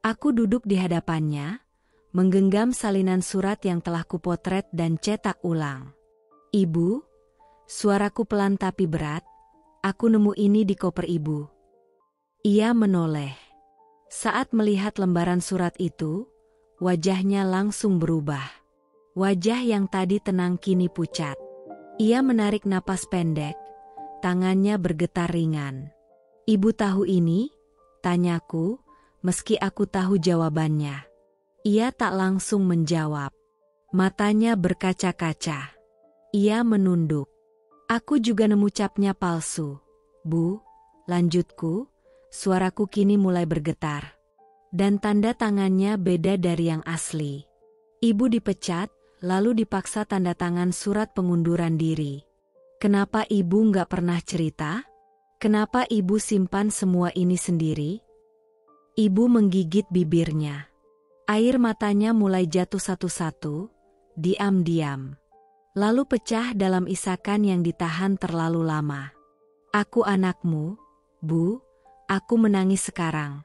Aku duduk di hadapannya, menggenggam salinan surat yang telah kupotret dan cetak ulang. Ibu, suaraku pelan tapi berat, aku nemu ini di koper ibu. Ia menoleh. Saat melihat lembaran surat itu, wajahnya langsung berubah. Wajah yang tadi tenang kini pucat. Ia menarik napas pendek, tangannya bergetar ringan. Ibu tahu ini? Tanyaku, meski aku tahu jawabannya. Ia tak langsung menjawab. Matanya berkaca-kaca. Ia menunduk. Aku juga nemu capnya palsu. Bu, lanjutku, suaraku kini mulai bergetar. Dan tanda tangannya beda dari yang asli. Ibu dipecat, lalu dipaksa tanda tangan surat pengunduran diri. Kenapa ibu nggak pernah cerita? Kenapa ibu simpan semua ini sendiri? Ibu menggigit bibirnya. Air matanya mulai jatuh satu-satu, diam-diam. Lalu pecah dalam isakan yang ditahan terlalu lama. Aku anakmu, Bu, aku menangis sekarang.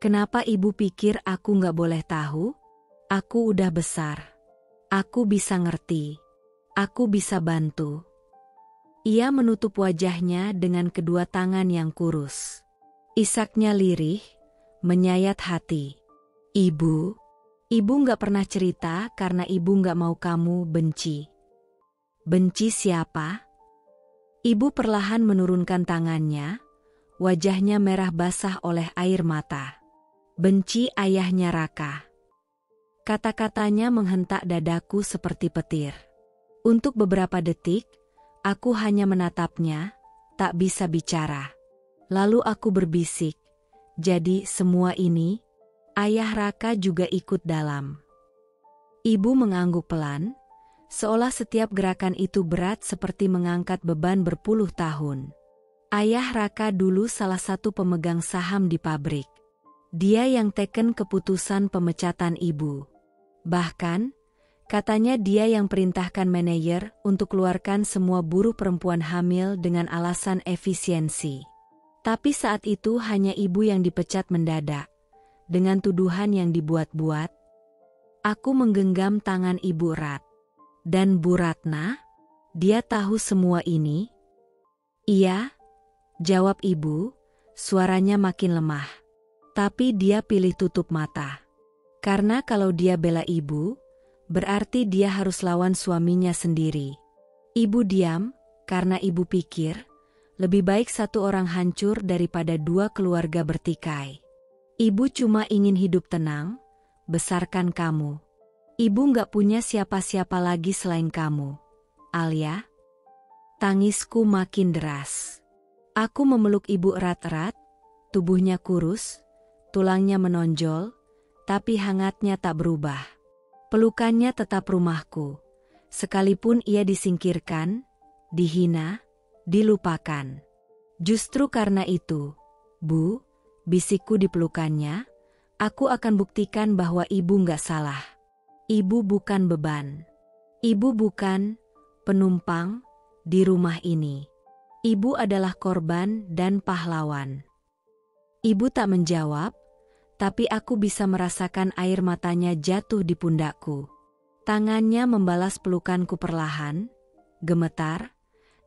Kenapa ibu pikir aku nggak boleh tahu? Aku udah besar. Aku bisa ngerti. Aku bisa bantu. Ia menutup wajahnya dengan kedua tangan yang kurus. Isaknya lirih, menyayat hati. Ibu nggak pernah cerita karena ibu nggak mau kamu benci. Benci siapa? Ibu perlahan menurunkan tangannya, wajahnya merah basah oleh air mata. Benci ayahnya Raka. Kata-katanya menghentak dadaku seperti petir. Untuk beberapa detik, Aku hanya menatapnya, tak bisa bicara. Lalu aku berbisik, jadi semua ini, ayah Raka juga ikut dalam. Ibu mengangguk pelan, seolah setiap gerakan itu berat seperti mengangkat beban berpuluh tahun. Ayah Raka dulu salah satu pemegang saham di pabrik. Dia yang teken keputusan pemecatan ibu. Bahkan, katanya dia yang perintahkan manajer untuk keluarkan semua buruh perempuan hamil dengan alasan efisiensi. Tapi saat itu hanya ibu yang dipecat mendadak. Dengan tuduhan yang dibuat-buat, aku menggenggam tangan Ibu erat. Dan Bu Ratna? Dia tahu semua ini? Iya, jawab ibu, suaranya makin lemah. Tapi dia pilih tutup mata. Karena kalau dia bela ibu, berarti dia harus lawan suaminya sendiri. Ibu diam, karena ibu pikir, lebih baik satu orang hancur daripada dua keluarga bertikai. Ibu cuma ingin hidup tenang, besarkan kamu. Ibu nggak punya siapa-siapa lagi selain kamu, Alia. Tangisku makin deras. Aku memeluk ibu erat-erat, tubuhnya kurus, tulangnya menonjol, tapi hangatnya tak berubah. Pelukannya tetap rumahku, sekalipun ia disingkirkan, dihina, dilupakan. Justru karena itu, Bu, bisikku di pelukannya, aku akan buktikan bahwa ibu nggak salah. Ibu bukan beban. Ibu bukan penumpang di rumah ini. Ibu adalah korban dan pahlawan. Ibu tak menjawab, tapi aku bisa merasakan air matanya jatuh di pundakku. Tangannya membalas pelukanku perlahan, gemetar,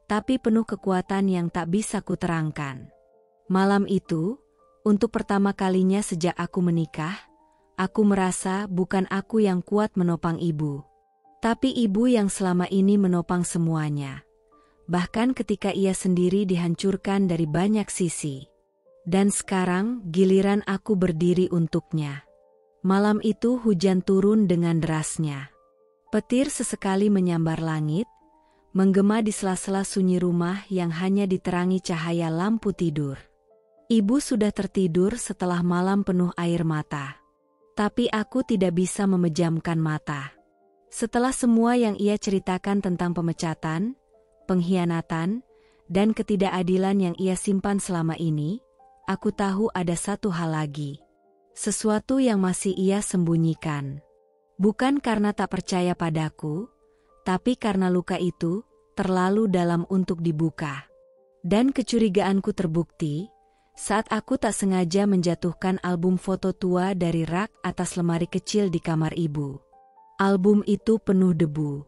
tapi penuh kekuatan yang tak bisa kuterangkan. Malam itu, untuk pertama kalinya sejak aku menikah, aku merasa bukan aku yang kuat menopang ibu, tapi ibu yang selama ini menopang semuanya. Bahkan ketika ia sendiri dihancurkan dari banyak sisi. Dan sekarang giliran aku berdiri untuknya. Malam itu hujan turun dengan derasnya. Petir sesekali menyambar langit, menggema di sela-sela sunyi rumah yang hanya diterangi cahaya lampu tidur. Ibu sudah tertidur setelah malam penuh air mata. Tapi aku tidak bisa memejamkan mata. Setelah semua yang ia ceritakan tentang pemecatan, pengkhianatan, dan ketidakadilan yang ia simpan selama ini, aku tahu ada satu hal lagi. Sesuatu yang masih ia sembunyikan. Bukan karena tak percaya padaku, tapi karena luka itu terlalu dalam untuk dibuka. Dan kecurigaanku terbukti saat aku tak sengaja menjatuhkan album foto tua dari rak atas lemari kecil di kamar ibu. Album itu penuh debu.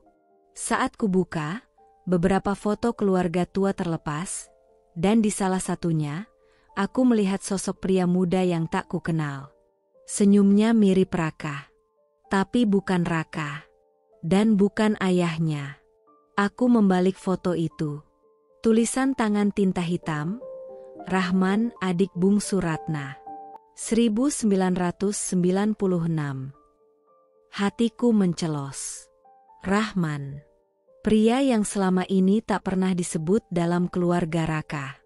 Saat kubuka, beberapa foto keluarga tua terlepas, dan di salah satunya, aku melihat sosok pria muda yang tak kukenal. Senyumnya mirip Raka. Tapi bukan Raka. Dan bukan ayahnya. Aku membalik foto itu. Tulisan tangan tinta hitam, Rahman adik bungsu Ratna. 1996. Hatiku mencelos. Rahman. Pria yang selama ini tak pernah disebut dalam keluarga Raka.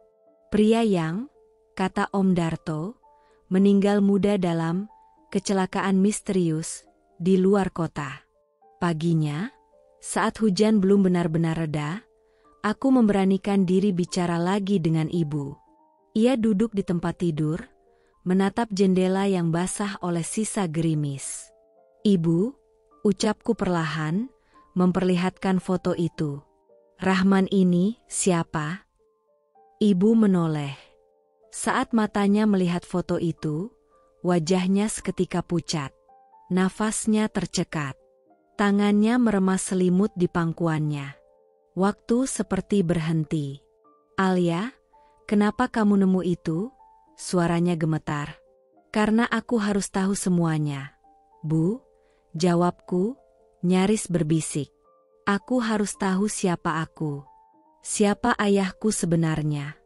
Pria yang, kata Om Darto, meninggal muda dalam kecelakaan misterius di luar kota. Paginya, saat hujan belum benar-benar reda, aku memberanikan diri bicara lagi dengan ibu. Ia duduk di tempat tidur, menatap jendela yang basah oleh sisa gerimis. Ibu, ucapku perlahan, memperlihatkan foto itu. Rahman ini siapa? Ibu menoleh. Saat matanya melihat foto itu, wajahnya seketika pucat. Nafasnya tercekat. Tangannya meremas selimut di pangkuannya. Waktu seperti berhenti. Alia, kenapa kamu nemu itu? Suaranya gemetar. Karena aku harus tahu semuanya. Bu, jawabku, nyaris berbisik. Aku harus tahu siapa aku. Siapa ayahku sebenarnya.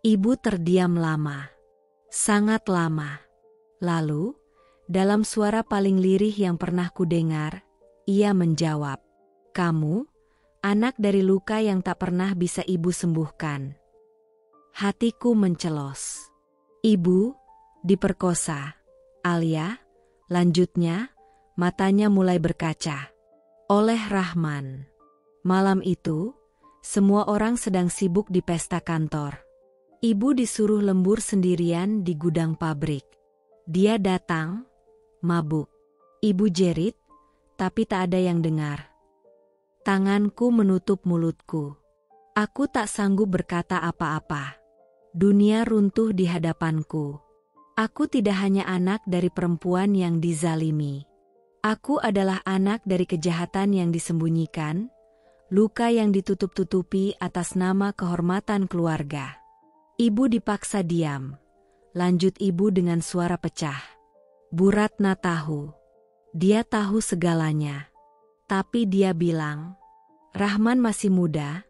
Ibu terdiam lama. Sangat lama. Lalu, dalam suara paling lirih yang pernah kudengar, ia menjawab, "Kamu, Anak dari luka yang tak pernah bisa ibu sembuhkan. Hatiku mencelos. Ibu diperkosa. Alia, lanjutnya, matanya mulai berkaca. Oleh Rahman. Malam itu, semua orang sedang sibuk di pesta kantor. Ibu disuruh lembur sendirian di gudang pabrik. Dia datang, mabuk. Ibu jerit, tapi tak ada yang dengar. Tanganku menutup mulutku. Aku tak sanggup berkata apa-apa. Dunia runtuh di hadapanku. Aku tidak hanya anak dari perempuan yang dizalimi. Aku adalah anak dari kejahatan yang disembunyikan, luka yang ditutup-tutupi atas nama kehormatan keluarga. Ibu dipaksa diam. Lanjut ibu dengan suara pecah. Bu Ratna tahu. Dia tahu segalanya. Tapi dia bilang, Rahman masih muda,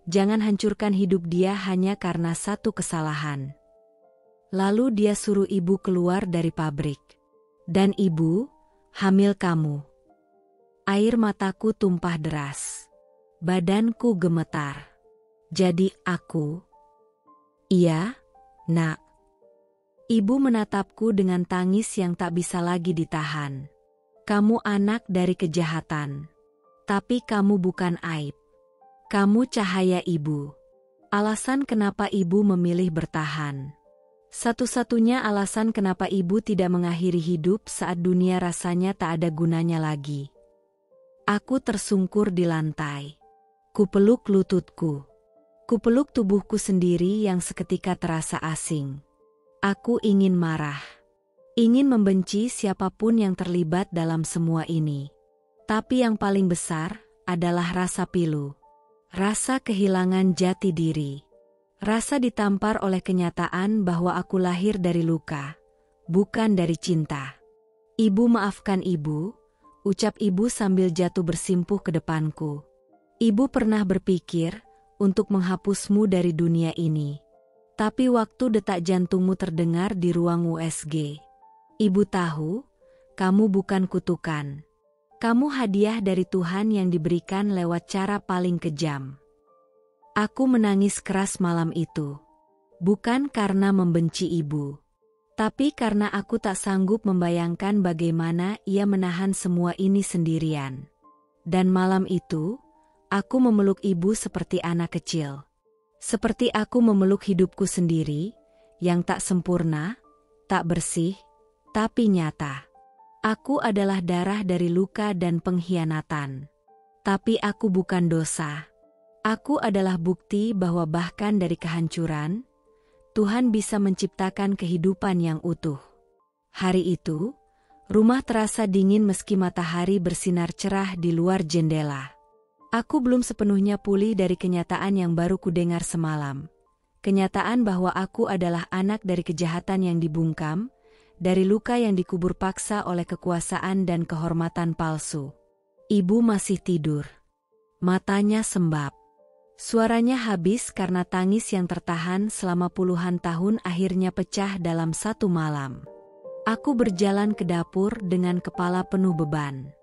jangan hancurkan hidup dia hanya karena satu kesalahan. Lalu dia suruh ibu keluar dari pabrik. Dan ibu, hamil kamu. Air mataku tumpah deras. Badanku gemetar. Jadi aku? Iya, nak. Ibu menatapku dengan tangis yang tak bisa lagi ditahan. Kamu anak dari kejahatan. Tapi kamu bukan aib. Kamu cahaya ibu. Alasan kenapa ibu memilih bertahan. Satu-satunya alasan kenapa ibu tidak mengakhiri hidup saat dunia rasanya tak ada gunanya lagi. Aku tersungkur di lantai. Kupeluk lututku. Kupeluk tubuhku sendiri yang seketika terasa asing. Aku ingin marah. Ingin membenci siapapun yang terlibat dalam semua ini. Tapi yang paling besar adalah rasa pilu. Rasa kehilangan jati diri. Rasa ditampar oleh kenyataan bahwa aku lahir dari luka, bukan dari cinta. Ibu maafkan ibu, ucap ibu sambil jatuh bersimpuh ke depanku. Ibu pernah berpikir untuk menghapusmu dari dunia ini. Tapi waktu detak jantungmu terdengar di ruang USG. Ibu tahu, kamu bukan kutukan. Kamu hadiah dari Tuhan yang diberikan lewat cara paling kejam. Aku menangis keras malam itu. Bukan karena membenci ibu. Tapi karena aku tak sanggup membayangkan bagaimana ia menahan semua ini sendirian. Dan malam itu, aku memeluk ibu seperti anak kecil. Seperti aku memeluk hidupku sendiri, yang tak sempurna, tak bersih, tapi nyata. Aku adalah darah dari luka dan pengkhianatan. Tapi aku bukan dosa. Aku adalah bukti bahwa bahkan dari kehancuran, Tuhan bisa menciptakan kehidupan yang utuh. Hari itu, rumah terasa dingin meski matahari bersinar cerah di luar jendela. Aku belum sepenuhnya pulih dari kenyataan yang baru kudengar semalam. Kenyataan bahwa aku adalah anak dari kejahatan yang dibungkam, dari luka yang dikubur paksa oleh kekuasaan dan kehormatan palsu. Ibu masih tidur. Matanya sembab. Suaranya habis karena tangis yang tertahan selama puluhan tahun akhirnya pecah dalam satu malam. Aku berjalan ke dapur dengan kepala penuh beban.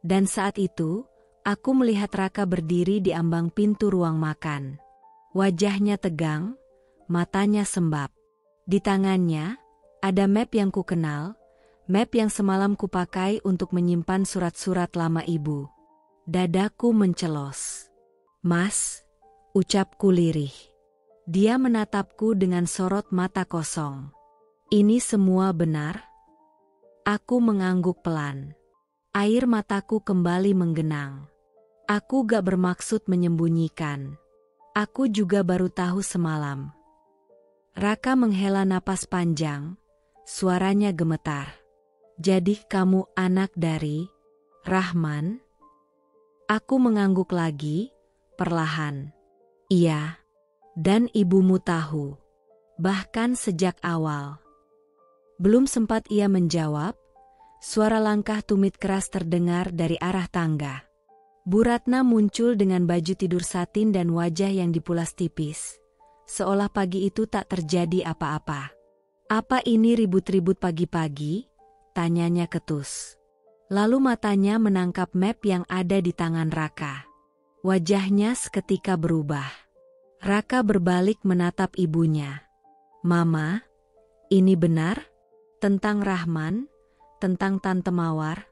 Dan saat itu, aku melihat Raka berdiri di ambang pintu ruang makan. Wajahnya tegang, matanya sembab. Di tangannya, ada map yang kukenal, map yang semalam kupakai untuk menyimpan surat-surat lama ibu. Dadaku mencelos. Mas, ucapku lirih. Dia menatapku dengan sorot mata kosong. Ini semua benar? Aku mengangguk pelan. Air mataku kembali menggenang. Aku gak bermaksud menyembunyikan. Aku juga baru tahu semalam. Raka menghela napas panjang. Suaranya gemetar. Jadi kamu anak dari Rahman? Aku mengangguk lagi, perlahan. Iya. Dan ibumu tahu. Bahkan sejak awal. Belum sempat ia menjawab, suara langkah tumit keras terdengar dari arah tangga. Bu Ratna muncul dengan baju tidur satin dan wajah yang dipulas tipis. Seolah pagi itu tak terjadi apa-apa. Apa ini ribut-ribut pagi-pagi? Tanyanya ketus. Lalu matanya menangkap map yang ada di tangan Raka. Wajahnya seketika berubah. Raka berbalik menatap ibunya. "Mama, ini benar? Tentang Rahman? Tentang Tante Mawar?"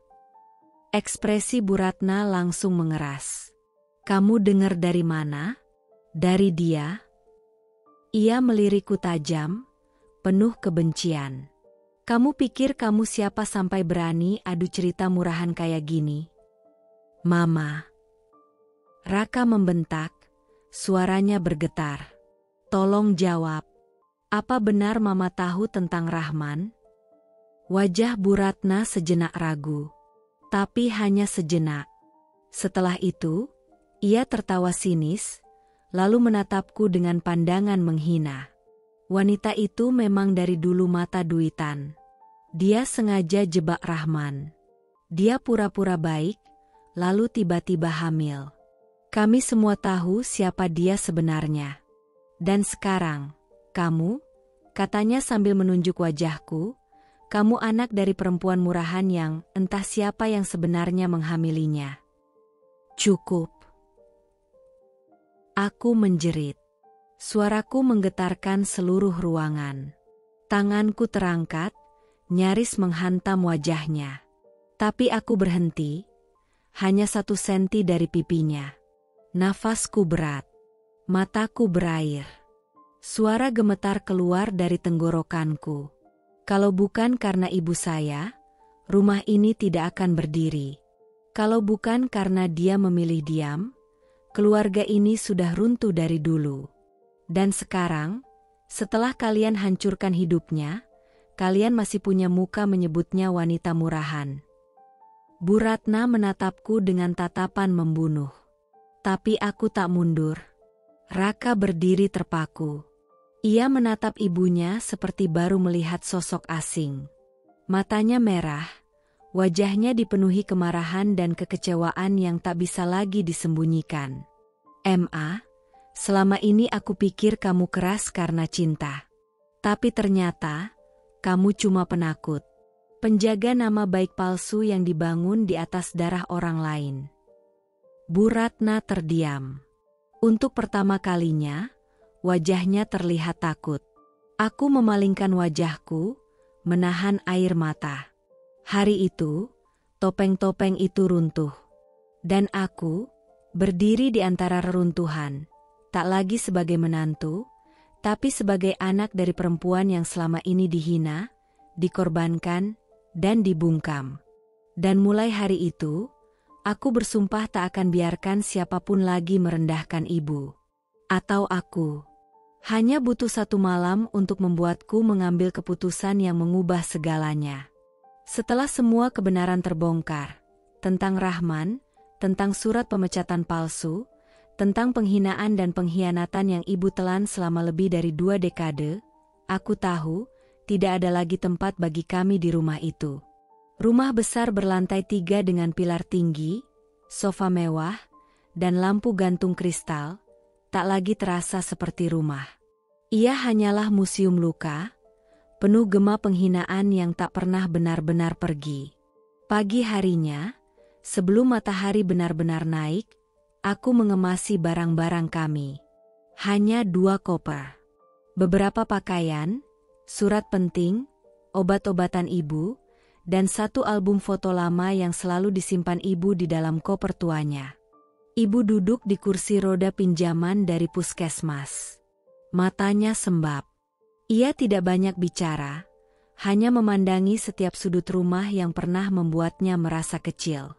Ekspresi Bu Ratna langsung mengeras. "Kamu dengar dari mana?" "Dari dia." Ia melirikku tajam, penuh kebencian. "Kamu pikir kamu siapa sampai berani adu cerita murahan kayak gini?" "Mama." Raka membentak, suaranya bergetar. "Tolong jawab. Apa benar Mama tahu tentang Rahman?" Wajah Bu Ratna sejenak ragu. Tapi hanya sejenak. Setelah itu, ia tertawa sinis, lalu menatapku dengan pandangan menghina. Wanita itu memang dari dulu mata duitan. Dia sengaja jebak Rahman. Dia pura-pura baik, lalu tiba-tiba hamil. Kami semua tahu siapa dia sebenarnya. Dan sekarang, kamu, katanya sambil menunjuk wajahku, kamu anak dari perempuan murahan yang entah siapa yang sebenarnya menghamilinya. Cukup. Aku menjerit. Suaraku menggetarkan seluruh ruangan. Tanganku terangkat, nyaris menghantam wajahnya. Tapi aku berhenti, hanya 1 senti dari pipinya. Nafasku berat, mataku berair. Suara gemetar keluar dari tenggorokanku. Kalau bukan karena ibu saya, rumah ini tidak akan berdiri. Kalau bukan karena dia memilih diam, keluarga ini sudah runtuh dari dulu. Dan sekarang, setelah kalian hancurkan hidupnya, kalian masih punya muka menyebutnya wanita murahan. Bu Ratna menatapku dengan tatapan membunuh. Tapi aku tak mundur. Raka berdiri terpaku. Ia menatap ibunya seperti baru melihat sosok asing. Matanya merah, wajahnya dipenuhi kemarahan dan kekecewaan yang tak bisa lagi disembunyikan. "Ma, selama ini aku pikir kamu keras karena cinta. Tapi ternyata, kamu cuma penakut. Penjaga nama baik palsu yang dibangun di atas darah orang lain." Bu Ratna terdiam. Untuk pertama kalinya, wajahnya terlihat takut. Aku memalingkan wajahku, menahan air mata. Hari itu, topeng-topeng itu runtuh. Dan aku, berdiri di antara reruntuhan, tak lagi sebagai menantu, tapi sebagai anak dari perempuan yang selama ini dihina, dikorbankan, dan dibungkam. Dan mulai hari itu, aku bersumpah tak akan biarkan siapapun lagi merendahkan ibu. Atau aku. Hanya butuh 1 malam untuk membuatku mengambil keputusan yang mengubah segalanya. Setelah semua kebenaran terbongkar, tentang Rahman, tentang surat pemecatan palsu, tentang penghinaan dan pengkhianatan yang ibu telan selama lebih dari 2 dekade, aku tahu, tidak ada lagi tempat bagi kami di rumah itu. Rumah besar berlantai 3 dengan pilar tinggi, sofa mewah, dan lampu gantung kristal, tak lagi terasa seperti rumah. Ia hanyalah museum luka, penuh gema penghinaan yang tak pernah benar-benar pergi. Pagi harinya, sebelum matahari benar-benar naik, aku mengemasi barang-barang kami. Hanya 2 koper. Beberapa pakaian, surat penting, obat-obatan ibu, dan 1 album foto lama yang selalu disimpan ibu di dalam koper tuanya. Ibu duduk di kursi roda pinjaman dari puskesmas. Matanya sembab. Ia tidak banyak bicara, hanya memandangi setiap sudut rumah yang pernah membuatnya merasa kecil.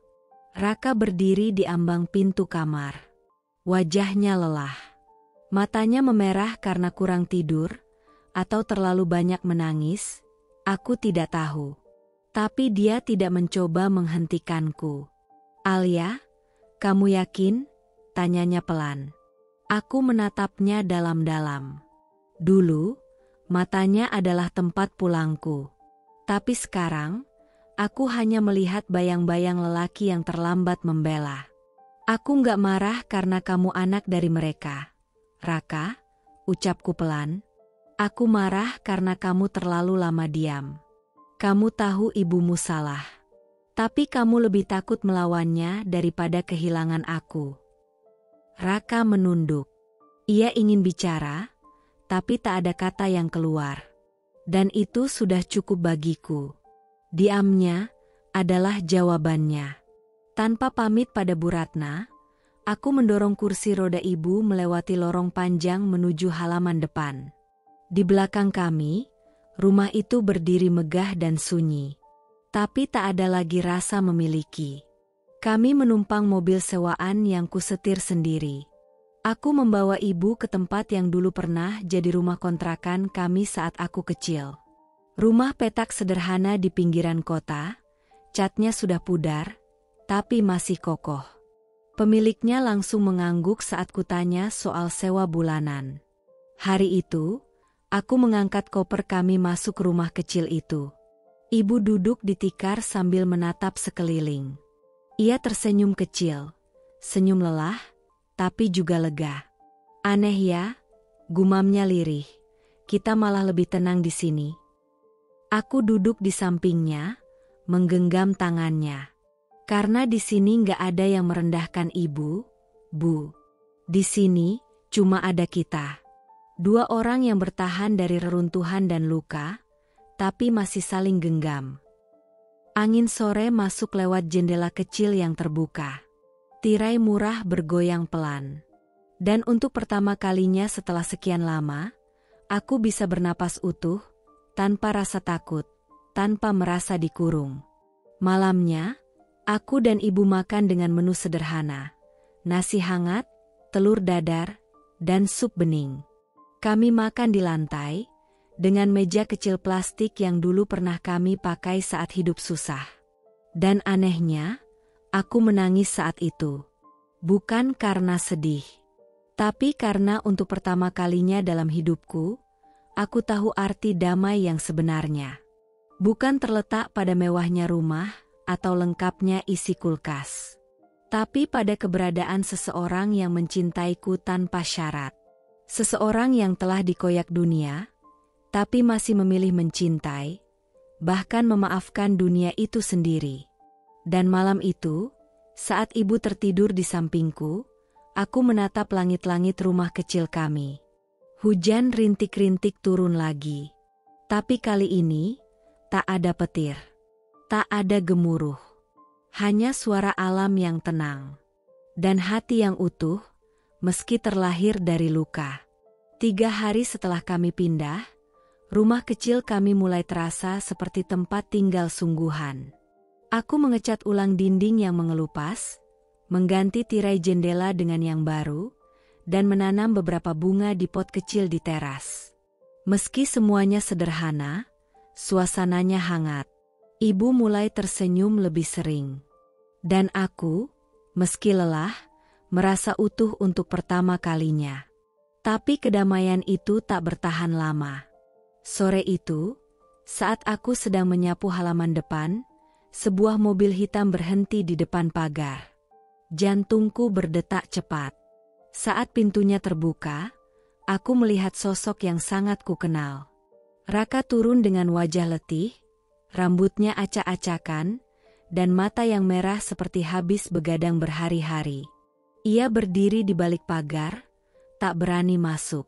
Raka berdiri di ambang pintu kamar. Wajahnya lelah. Matanya memerah karena kurang tidur, atau terlalu banyak menangis, aku tidak tahu. Tapi dia tidak mencoba menghentikanku. "Alia, kamu yakin?" tanyanya pelan. Aku menatapnya dalam-dalam. Dulu, matanya adalah tempat pulangku. Tapi sekarang, aku hanya melihat bayang-bayang lelaki yang terlambat membela. "Aku nggak marah karena kamu anak dari mereka, Raka," ucapku pelan. "Aku marah karena kamu terlalu lama diam. Kamu tahu ibumu salah. Tapi kamu lebih takut melawannya daripada kehilangan aku." Raka menunduk. Ia ingin bicara, tapi tak ada kata yang keluar. Dan itu sudah cukup bagiku. Diamnya adalah jawabannya. Tanpa pamit pada Bu Ratna, aku mendorong kursi roda ibu melewati lorong panjang menuju halaman depan. Di belakang kami, rumah itu berdiri megah dan sunyi. Tapi tak ada lagi rasa memiliki. Kami menumpang mobil sewaan yang kusetir sendiri. Aku membawa ibu ke tempat yang dulu pernah jadi rumah kontrakan kami saat aku kecil. Rumah petak sederhana di pinggiran kota, catnya sudah pudar, tapi masih kokoh. Pemiliknya langsung mengangguk saat kutanya soal sewa bulanan. Hari itu, aku mengangkat koper kami masuk rumah kecil itu. Ibu duduk di tikar sambil menatap sekeliling. Ia tersenyum kecil, senyum lelah, tapi juga lega. Aneh ya, gumamnya lirih. Kita malah lebih tenang di sini. Aku duduk di sampingnya, menggenggam tangannya. Karena di sini nggak ada yang merendahkan ibu, Bu. Di sini cuma ada kita. Dua orang yang bertahan dari reruntuhan dan luka, tapi masih saling genggam. Angin sore masuk lewat jendela kecil yang terbuka. Tirai murah bergoyang pelan. Dan untuk pertama kalinya setelah sekian lama, aku bisa bernapas utuh, tanpa rasa takut, tanpa merasa dikurung. Malamnya, aku dan ibu makan dengan menu sederhana. Nasi hangat, telur dadar, dan sup bening. Kami makan di lantai, dengan meja kecil plastik yang dulu pernah kami pakai saat hidup susah. Dan anehnya, aku menangis saat itu. Bukan karena sedih, tapi karena untuk pertama kalinya dalam hidupku, aku tahu arti damai yang sebenarnya. Bukan terletak pada mewahnya rumah atau lengkapnya isi kulkas, tapi pada keberadaan seseorang yang mencintaiku tanpa syarat. Seseorang yang telah dikoyak dunia, tapi masih memilih mencintai, bahkan memaafkan dunia itu sendiri. Dan malam itu, saat ibu tertidur di sampingku, aku menatap langit-langit rumah kecil kami. Hujan rintik-rintik turun lagi. Tapi kali ini, tak ada petir. Tak ada gemuruh. Hanya suara alam yang tenang. Dan hati yang utuh, meski terlahir dari luka. 3 hari setelah kami pindah, rumah kecil kami mulai terasa seperti tempat tinggal sungguhan. Aku mengecat ulang dinding yang mengelupas, mengganti tirai jendela dengan yang baru, dan menanam beberapa bunga di pot kecil di teras. Meski semuanya sederhana, suasananya hangat. Ibu mulai tersenyum lebih sering. Dan aku, meski lelah, merasa utuh untuk pertama kalinya. Tapi kedamaian itu tak bertahan lama. Sore itu, saat aku sedang menyapu halaman depan, sebuah mobil hitam berhenti di depan pagar. Jantungku berdetak cepat. Saat pintunya terbuka, aku melihat sosok yang sangat kukenal. Raka turun dengan wajah letih, rambutnya acak-acakan, dan mata yang merah seperti habis begadang berhari-hari. Ia berdiri di balik pagar, tak berani masuk.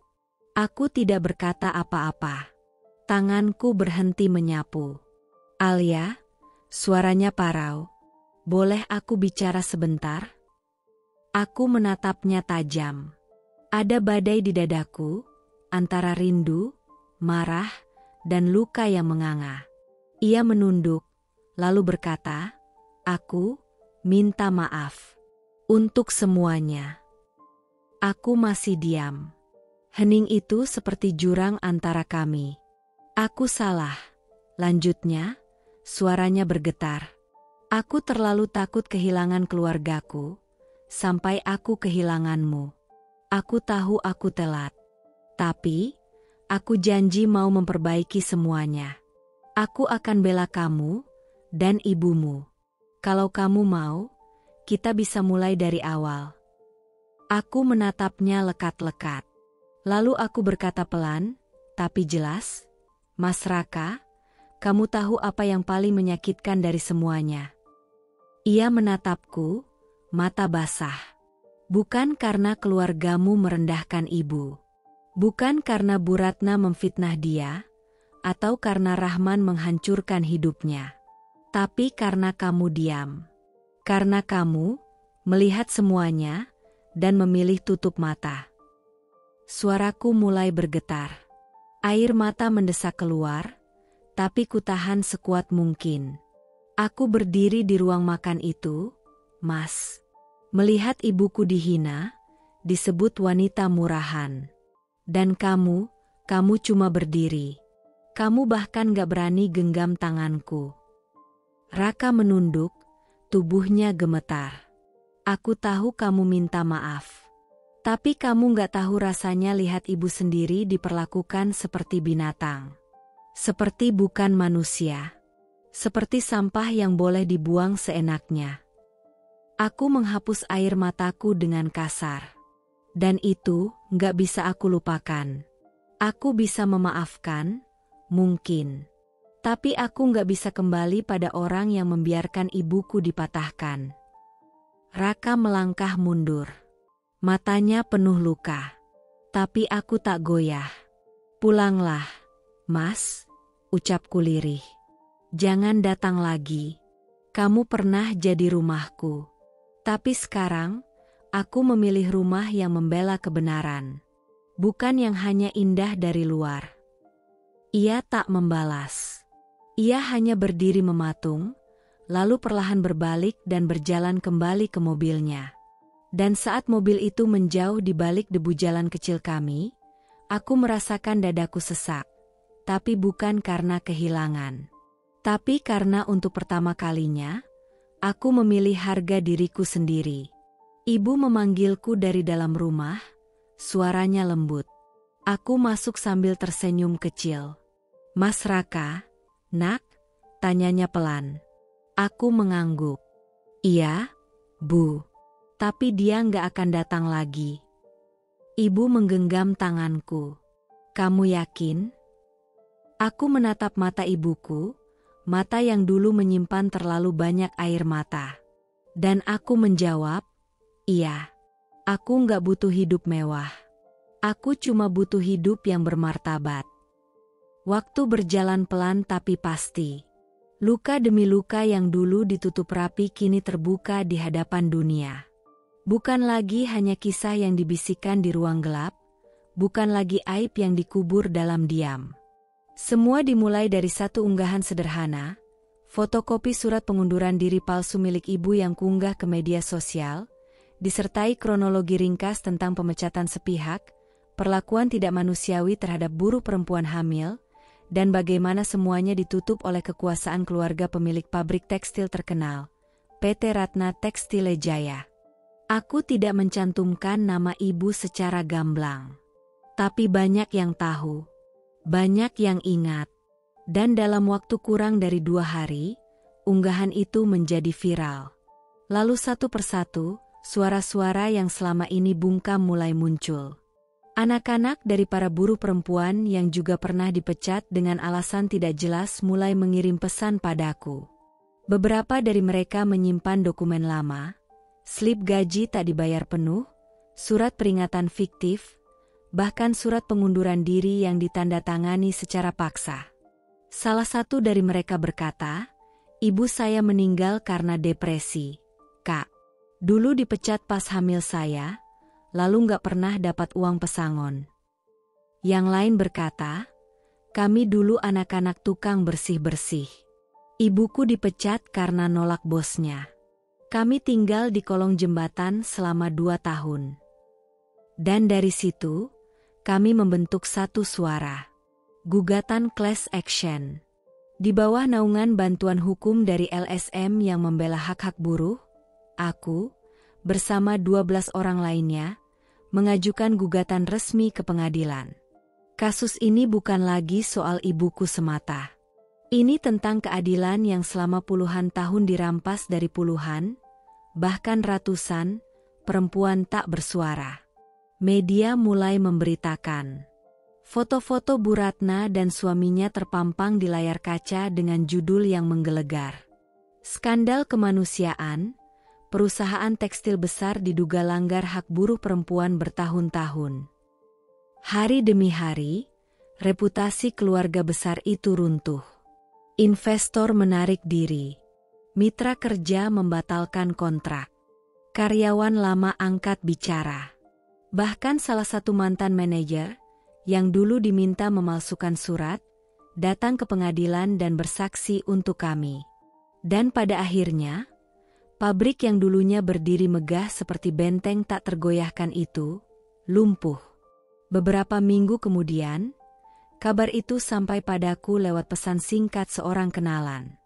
Aku tidak berkata apa-apa. Tanganku berhenti menyapu. Alia, suaranya parau. Boleh aku bicara sebentar? Aku menatapnya tajam. Ada badai di dadaku, antara rindu, marah, dan luka yang menganga. Ia menunduk, lalu berkata, "Aku minta maaf untuk semuanya." Aku masih diam. Hening itu seperti jurang antara kami. "Aku salah," lanjutnya, suaranya bergetar. "Aku terlalu takut kehilangan keluargaku, sampai aku kehilanganmu. Aku tahu aku telat. Tapi, aku janji mau memperbaiki semuanya. Aku akan bela kamu dan ibumu. Kalau kamu mau, kita bisa mulai dari awal." Aku menatapnya lekat-lekat. Lalu aku berkata pelan, tapi jelas, "Mas Raka, kamu tahu apa yang paling menyakitkan dari semuanya?" Ia menatapku, mata basah. Bukan karena keluargamu merendahkan ibu. Bukan karena Bu Ratna memfitnah dia, atau karena Rahman menghancurkan hidupnya. Tapi karena kamu diam. Karena kamu melihat semuanya dan memilih tutup mata. Suaraku mulai bergetar. Air mata mendesak keluar, tapi kutahan sekuat mungkin. Aku berdiri di ruang makan itu, Mas. Melihat ibuku dihina, disebut wanita murahan. Dan kamu cuma berdiri. Kamu bahkan gak berani genggam tanganku. Raka menunduk, tubuhnya gemetar. Aku tahu kamu minta maaf. Tapi kamu gak tahu rasanya lihat ibu sendiri diperlakukan seperti binatang. Seperti bukan manusia. Seperti sampah yang boleh dibuang seenaknya. Aku menghapus air mataku dengan kasar. Dan itu gak bisa aku lupakan. Aku bisa memaafkan, mungkin. Tapi aku gak bisa kembali pada orang yang membiarkan ibuku dipatahkan. Raka melangkah mundur. Matanya penuh luka. Tapi aku tak goyah. Pulanglah, Mas, ucapku lirih. Jangan datang lagi. Kamu pernah jadi rumahku. Tapi sekarang, aku memilih rumah yang membela kebenaran. Bukan yang hanya indah dari luar. Ia tak membalas. Ia hanya berdiri mematung, lalu perlahan berbalik dan berjalan kembali ke mobilnya. Dan saat mobil itu menjauh di balik debu jalan kecil kami, aku merasakan dadaku sesak. Tapi bukan karena kehilangan. Tapi karena untuk pertama kalinya, aku memilih harga diriku sendiri. Ibu memanggilku dari dalam rumah, suaranya lembut. Aku masuk sambil tersenyum kecil. Mas Raka, nak? Tanyanya pelan. Aku mengangguk. Iya, Bu. Tapi dia nggak akan datang lagi. Ibu menggenggam tanganku. Kamu yakin? Aku menatap mata ibuku, mata yang dulu menyimpan terlalu banyak air mata. Dan aku menjawab, iya. Aku nggak butuh hidup mewah. Aku cuma butuh hidup yang bermartabat. Waktu berjalan pelan tapi pasti. Luka demi luka yang dulu ditutup rapi kini terbuka di hadapan dunia. Bukan lagi hanya kisah yang dibisikkan di ruang gelap, bukan lagi aib yang dikubur dalam diam. Semua dimulai dari satu unggahan sederhana, fotokopi surat pengunduran diri palsu milik ibu yang kuunggah ke media sosial, disertai kronologi ringkas tentang pemecatan sepihak, perlakuan tidak manusiawi terhadap buruh perempuan hamil, dan bagaimana semuanya ditutup oleh kekuasaan keluarga pemilik pabrik tekstil terkenal, PT Ratna Tekstile Jaya. Aku tidak mencantumkan nama ibu secara gamblang. Tapi banyak yang tahu, banyak yang ingat. Dan dalam waktu kurang dari 2 hari, unggahan itu menjadi viral. Lalu satu persatu, suara-suara yang selama ini bungkam mulai muncul. Anak-anak dari para buruh perempuan yang juga pernah dipecat dengan alasan tidak jelas mulai mengirim pesan padaku. Beberapa dari mereka menyimpan dokumen lama, slip gaji tak dibayar penuh, surat peringatan fiktif, bahkan surat pengunduran diri yang ditandatangani secara paksa. Salah satu dari mereka berkata, ibu saya meninggal karena depresi, Kak. Dulu dipecat pas hamil saya, lalu nggak pernah dapat uang pesangon. Yang lain berkata, kami dulu anak-anak tukang bersih-bersih. Ibuku dipecat karena nolak bosnya. Kami tinggal di kolong jembatan selama 2 tahun. Dan dari situ, kami membentuk satu suara. Gugatan class action. Di bawah naungan bantuan hukum dari LSM yang membela hak-hak buruh, aku, bersama 12 orang lainnya, mengajukan gugatan resmi ke pengadilan. Kasus ini bukan lagi soal ibuku semata. Ini tentang keadilan yang selama puluhan tahun dirampas dari puluhan, bahkan ratusan, perempuan tak bersuara. Media mulai memberitakan. Foto-foto Bu Ratna dan suaminya terpampang di layar kaca dengan judul yang menggelegar. Skandal kemanusiaan, perusahaan tekstil besar diduga langgar hak buruh perempuan bertahun-tahun. Hari demi hari, reputasi keluarga besar itu runtuh. Investor menarik diri. Mitra kerja membatalkan kontrak. Karyawan lama angkat bicara. Bahkan salah satu mantan manajer, yang dulu diminta memalsukan surat, datang ke pengadilan dan bersaksi untuk kami. Dan pada akhirnya, pabrik yang dulunya berdiri megah seperti benteng tak tergoyahkan itu, lumpuh. Beberapa minggu kemudian, kabar itu sampai padaku lewat pesan singkat seorang kenalan.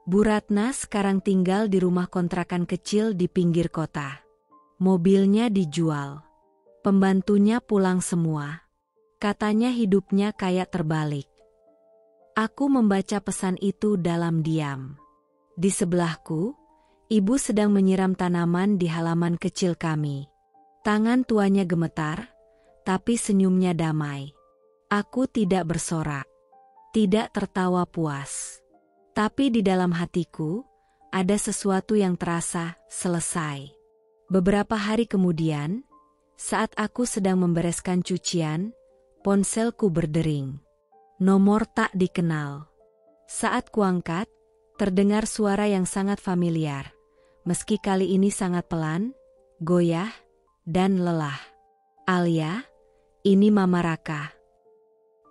Bu Ratna sekarang tinggal di rumah kontrakan kecil di pinggir kota. Mobilnya dijual. Pembantunya pulang semua. Katanya hidupnya kayak terbalik. Aku membaca pesan itu dalam diam. Di sebelahku, ibu sedang menyiram tanaman di halaman kecil kami. Tangan tuanya gemetar, tapi senyumnya damai. Aku tidak bersorak, tidak tertawa puas. Tapi di dalam hatiku, ada sesuatu yang terasa selesai. Beberapa hari kemudian, saat aku sedang membereskan cucian, ponselku berdering. Nomor tak dikenal. Saat kuangkat, terdengar suara yang sangat familiar, meski kali ini sangat pelan, goyah, dan lelah. Alia, ini Mama Raka.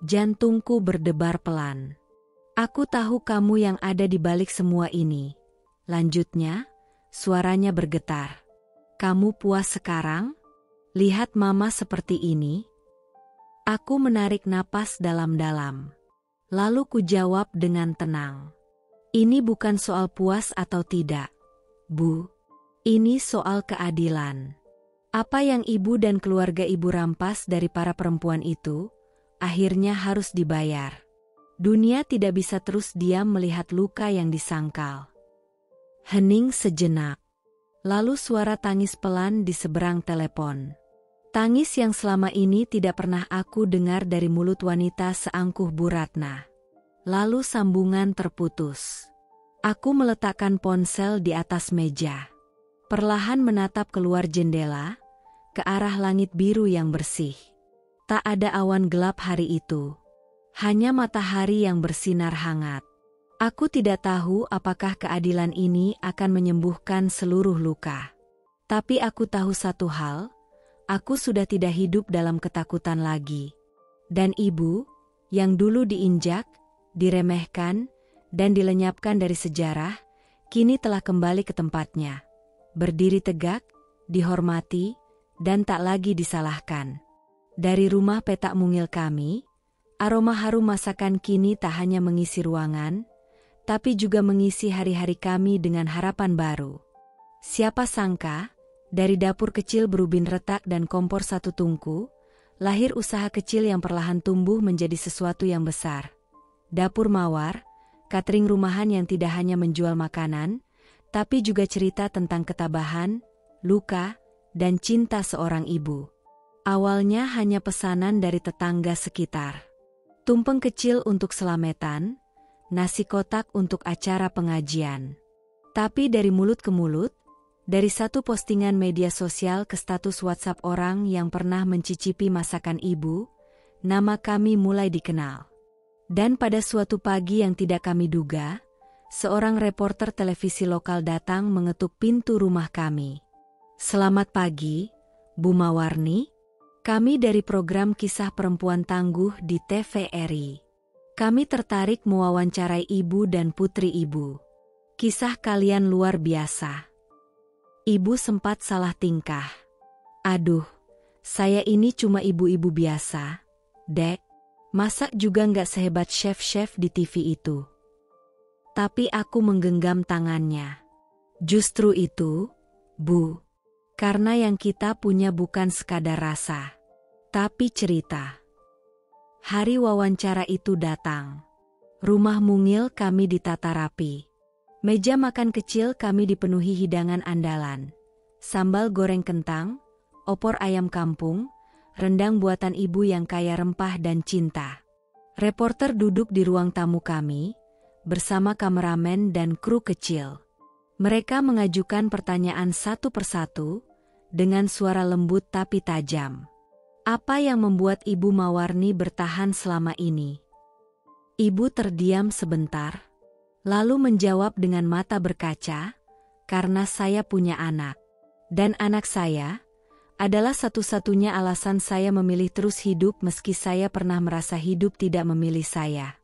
Jantungku berdebar pelan. Aku tahu kamu yang ada di balik semua ini. Lanjutnya, suaranya bergetar. Kamu puas sekarang? Lihat Mama seperti ini? Aku menarik napas dalam-dalam. Lalu ku jawab dengan tenang. Ini bukan soal puas atau tidak, Bu. Ini soal keadilan. Apa yang ibu dan keluarga ibu rampas dari para perempuan itu, akhirnya harus dibayar. Dunia tidak bisa terus diam melihat luka yang disangkal. Hening sejenak. Lalu suara tangis pelan di seberang telepon. Tangis yang selama ini tidak pernah aku dengar dari mulut wanita seangkuh Bu Ratna. Lalu sambungan terputus. Aku meletakkan ponsel di atas meja. Perlahan menatap keluar jendela, ke arah langit biru yang bersih. Tak ada awan gelap hari itu. Hanya matahari yang bersinar hangat. Aku tidak tahu apakah keadilan ini akan menyembuhkan seluruh luka. Tapi aku tahu satu hal, aku sudah tidak hidup dalam ketakutan lagi. Dan ibu, yang dulu diinjak, diremehkan, dan dilenyapkan dari sejarah, kini telah kembali ke tempatnya. Berdiri tegak, dihormati, dan tak lagi disalahkan. Dari rumah petak mungil kami, aroma harum masakan kini tak hanya mengisi ruangan, tapi juga mengisi hari-hari kami dengan harapan baru. Siapa sangka, dari dapur kecil berubin retak dan kompor satu tungku, lahir usaha kecil yang perlahan tumbuh menjadi sesuatu yang besar. Dapur Mawar, catering rumahan yang tidak hanya menjual makanan, tapi juga cerita tentang ketabahan, luka, dan cinta seorang ibu. Awalnya hanya pesanan dari tetangga sekitar. Tumpeng kecil untuk selametan, nasi kotak untuk acara pengajian. Tapi dari mulut ke mulut, dari satu postingan media sosial ke status WhatsApp orang yang pernah mencicipi masakan ibu, nama kami mulai dikenal. Dan pada suatu pagi yang tidak kami duga, seorang reporter televisi lokal datang mengetuk pintu rumah kami. Selamat pagi, Bu Mawarni. Kami dari program Kisah Perempuan Tangguh di TVRI. Kami tertarik mewawancarai ibu dan putri ibu. Kisah kalian luar biasa. Ibu sempat salah tingkah. Aduh, saya ini cuma ibu-ibu biasa, Dek. Masak juga nggak sehebat chef-chef di TV itu. Tapi aku menggenggam tangannya. Justru itu, Bu. Karena yang kita punya bukan sekadar rasa, tapi cerita. Hari wawancara itu datang. Rumah mungil kami ditata rapi. Meja makan kecil kami dipenuhi hidangan andalan. Sambal goreng kentang, opor ayam kampung, rendang buatan ibu yang kaya rempah dan cinta. Reporter duduk di ruang tamu kami, bersama kameramen dan kru kecil. Mereka mengajukan pertanyaan satu persatu, dengan suara lembut tapi tajam. Apa yang membuat Ibu Mawarni bertahan selama ini? Ibu terdiam sebentar, lalu menjawab dengan mata berkaca, karena saya punya anak. Dan anak saya adalah satu-satunya alasan saya memilih terus hidup meski saya pernah merasa hidup tidak memilih saya.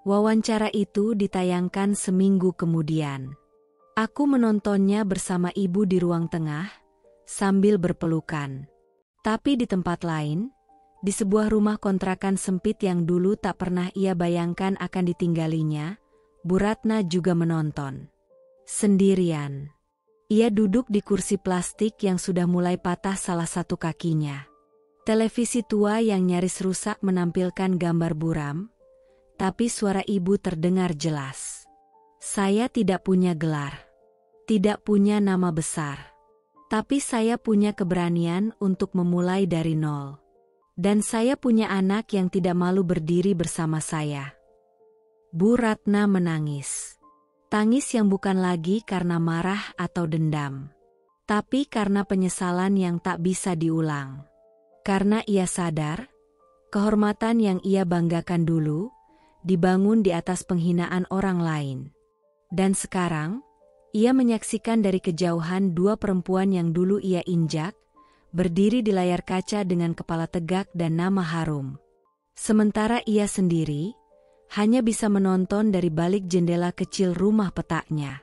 Wawancara itu ditayangkan seminggu kemudian. Aku menontonnya bersama ibu di ruang tengah, sambil berpelukan. Tapi di tempat lain, di sebuah rumah kontrakan sempit yang dulu tak pernah ia bayangkan akan ditinggalinya, Bu Ratna juga menonton. Sendirian. Ia duduk di kursi plastik yang sudah mulai patah salah satu kakinya. Televisi tua yang nyaris rusak menampilkan gambar buram, tapi suara ibu terdengar jelas. Saya tidak punya gelar, tidak punya nama besar, tapi saya punya keberanian untuk memulai dari nol. Dan saya punya anak yang tidak malu berdiri bersama saya. Bu Ratna menangis. Tangis yang bukan lagi karena marah atau dendam, tapi karena penyesalan yang tak bisa diulang. Karena ia sadar, kehormatan yang ia banggakan dulu, dibangun di atas penghinaan orang lain. Dan sekarang, ia menyaksikan dari kejauhan dua perempuan yang dulu ia injak, berdiri di layar kaca dengan kepala tegak dan nama harum. Sementara ia sendiri hanya bisa menonton dari balik jendela kecil rumah petaknya.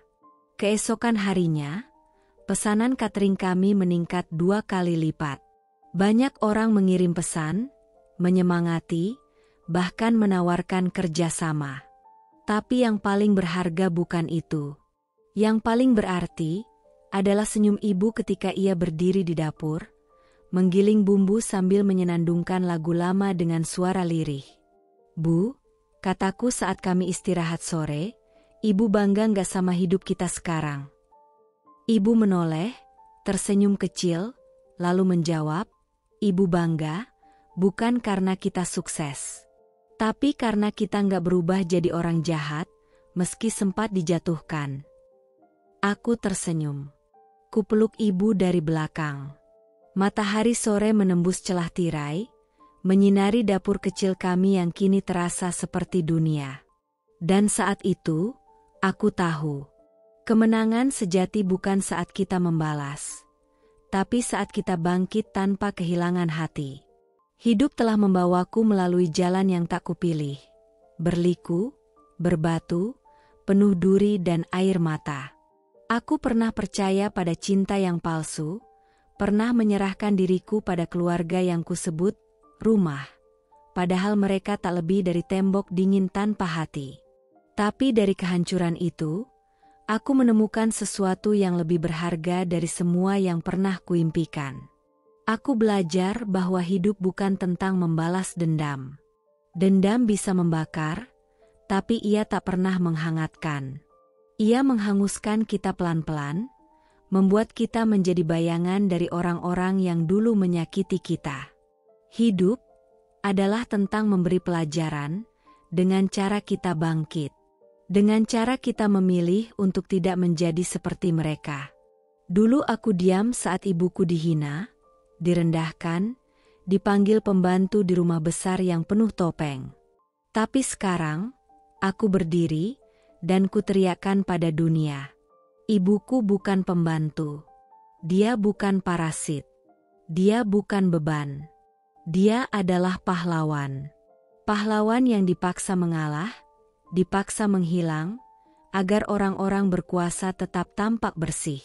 Keesokan harinya, pesanan catering kami meningkat 2 kali lipat. Banyak orang mengirim pesan, menyemangati, bahkan menawarkan kerjasama. Tapi yang paling berharga bukan itu. Yang paling berarti adalah senyum ibu ketika ia berdiri di dapur, menggiling bumbu sambil menyenandungkan lagu lama dengan suara lirih. Bu, kataku saat kami istirahat sore, ibu bangga nggak sama hidup kita sekarang? Ibu menoleh, tersenyum kecil, lalu menjawab, ibu bangga, bukan karena kita sukses. Tapi karena kita nggak berubah jadi orang jahat, meski sempat dijatuhkan. Aku tersenyum. Kupeluk ibu dari belakang. Matahari sore menembus celah tirai, menyinari dapur kecil kami yang kini terasa seperti dunia. Dan saat itu, aku tahu, kemenangan sejati bukan saat kita membalas, tapi saat kita bangkit tanpa kehilangan hati. Hidup telah membawaku melalui jalan yang tak kupilih, berliku, berbatu, penuh duri dan air mata. Aku pernah percaya pada cinta yang palsu, pernah menyerahkan diriku pada keluarga yang kusebut rumah, padahal mereka tak lebih dari tembok dingin tanpa hati. Tapi dari kehancuran itu, aku menemukan sesuatu yang lebih berharga dari semua yang pernah kuimpikan. Aku belajar bahwa hidup bukan tentang membalas dendam. Dendam bisa membakar, tapi ia tak pernah menghangatkan. Ia menghanguskan kita pelan-pelan, membuat kita menjadi bayangan dari orang-orang yang dulu menyakiti kita. Hidup adalah tentang memberi pelajaran dengan cara kita bangkit, dengan cara kita memilih untuk tidak menjadi seperti mereka. Dulu aku diam saat ibuku dihina, direndahkan, dipanggil pembantu di rumah besar yang penuh topeng. Tapi sekarang, aku berdiri dan kuteriakkan pada dunia. Ibuku bukan pembantu. Dia bukan parasit. Dia bukan beban. Dia adalah pahlawan. Pahlawan yang dipaksa mengalah, dipaksa menghilang, agar orang-orang berkuasa tetap tampak bersih.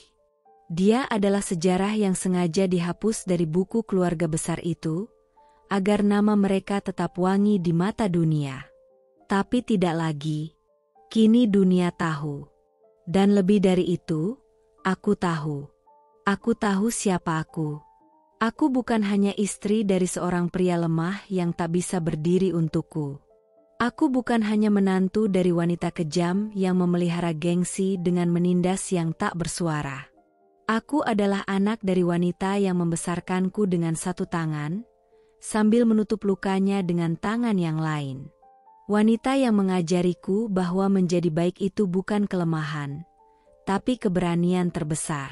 Dia adalah sejarah yang sengaja dihapus dari buku keluarga besar itu, agar nama mereka tetap wangi di mata dunia. Tapi tidak lagi. Kini dunia tahu. Dan lebih dari itu, aku tahu. Aku tahu siapa aku. Aku bukan hanya istri dari seorang pria lemah yang tak bisa berdiri untukku. Aku bukan hanya menantu dari wanita kejam yang memelihara gengsi dengan menindas yang tak bersuara. Aku adalah anak dari wanita yang membesarkanku dengan satu tangan, sambil menutup lukanya dengan tangan yang lain. Wanita yang mengajariku bahwa menjadi baik itu bukan kelemahan, tapi keberanian terbesar.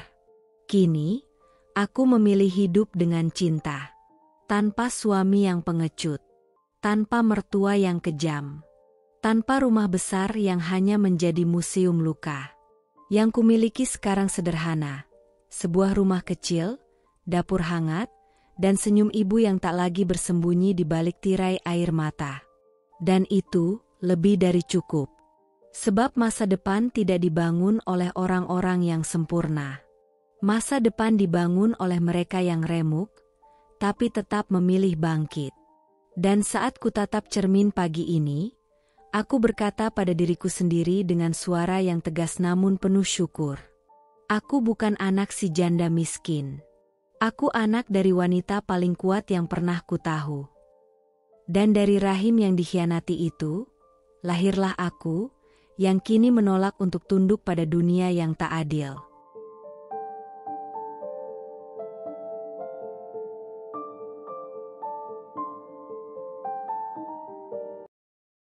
Kini, aku memilih hidup dengan cinta. Tanpa suami yang pengecut. Tanpa mertua yang kejam. Tanpa rumah besar yang hanya menjadi museum luka. Yang kumiliki sekarang sederhana. Sebuah rumah kecil, dapur hangat, dan senyum ibu yang tak lagi bersembunyi di balik tirai air mata. Dan itu lebih dari cukup. Sebab masa depan tidak dibangun oleh orang-orang yang sempurna. Masa depan dibangun oleh mereka yang remuk, tapi tetap memilih bangkit. Dan saat kutatap cermin pagi ini, aku berkata pada diriku sendiri dengan suara yang tegas namun penuh syukur. Aku bukan anak si janda miskin. Aku anak dari wanita paling kuat yang pernah ku tahu. Dan dari rahim yang dikhianati itu, lahirlah aku, yang kini menolak untuk tunduk pada dunia yang tak adil.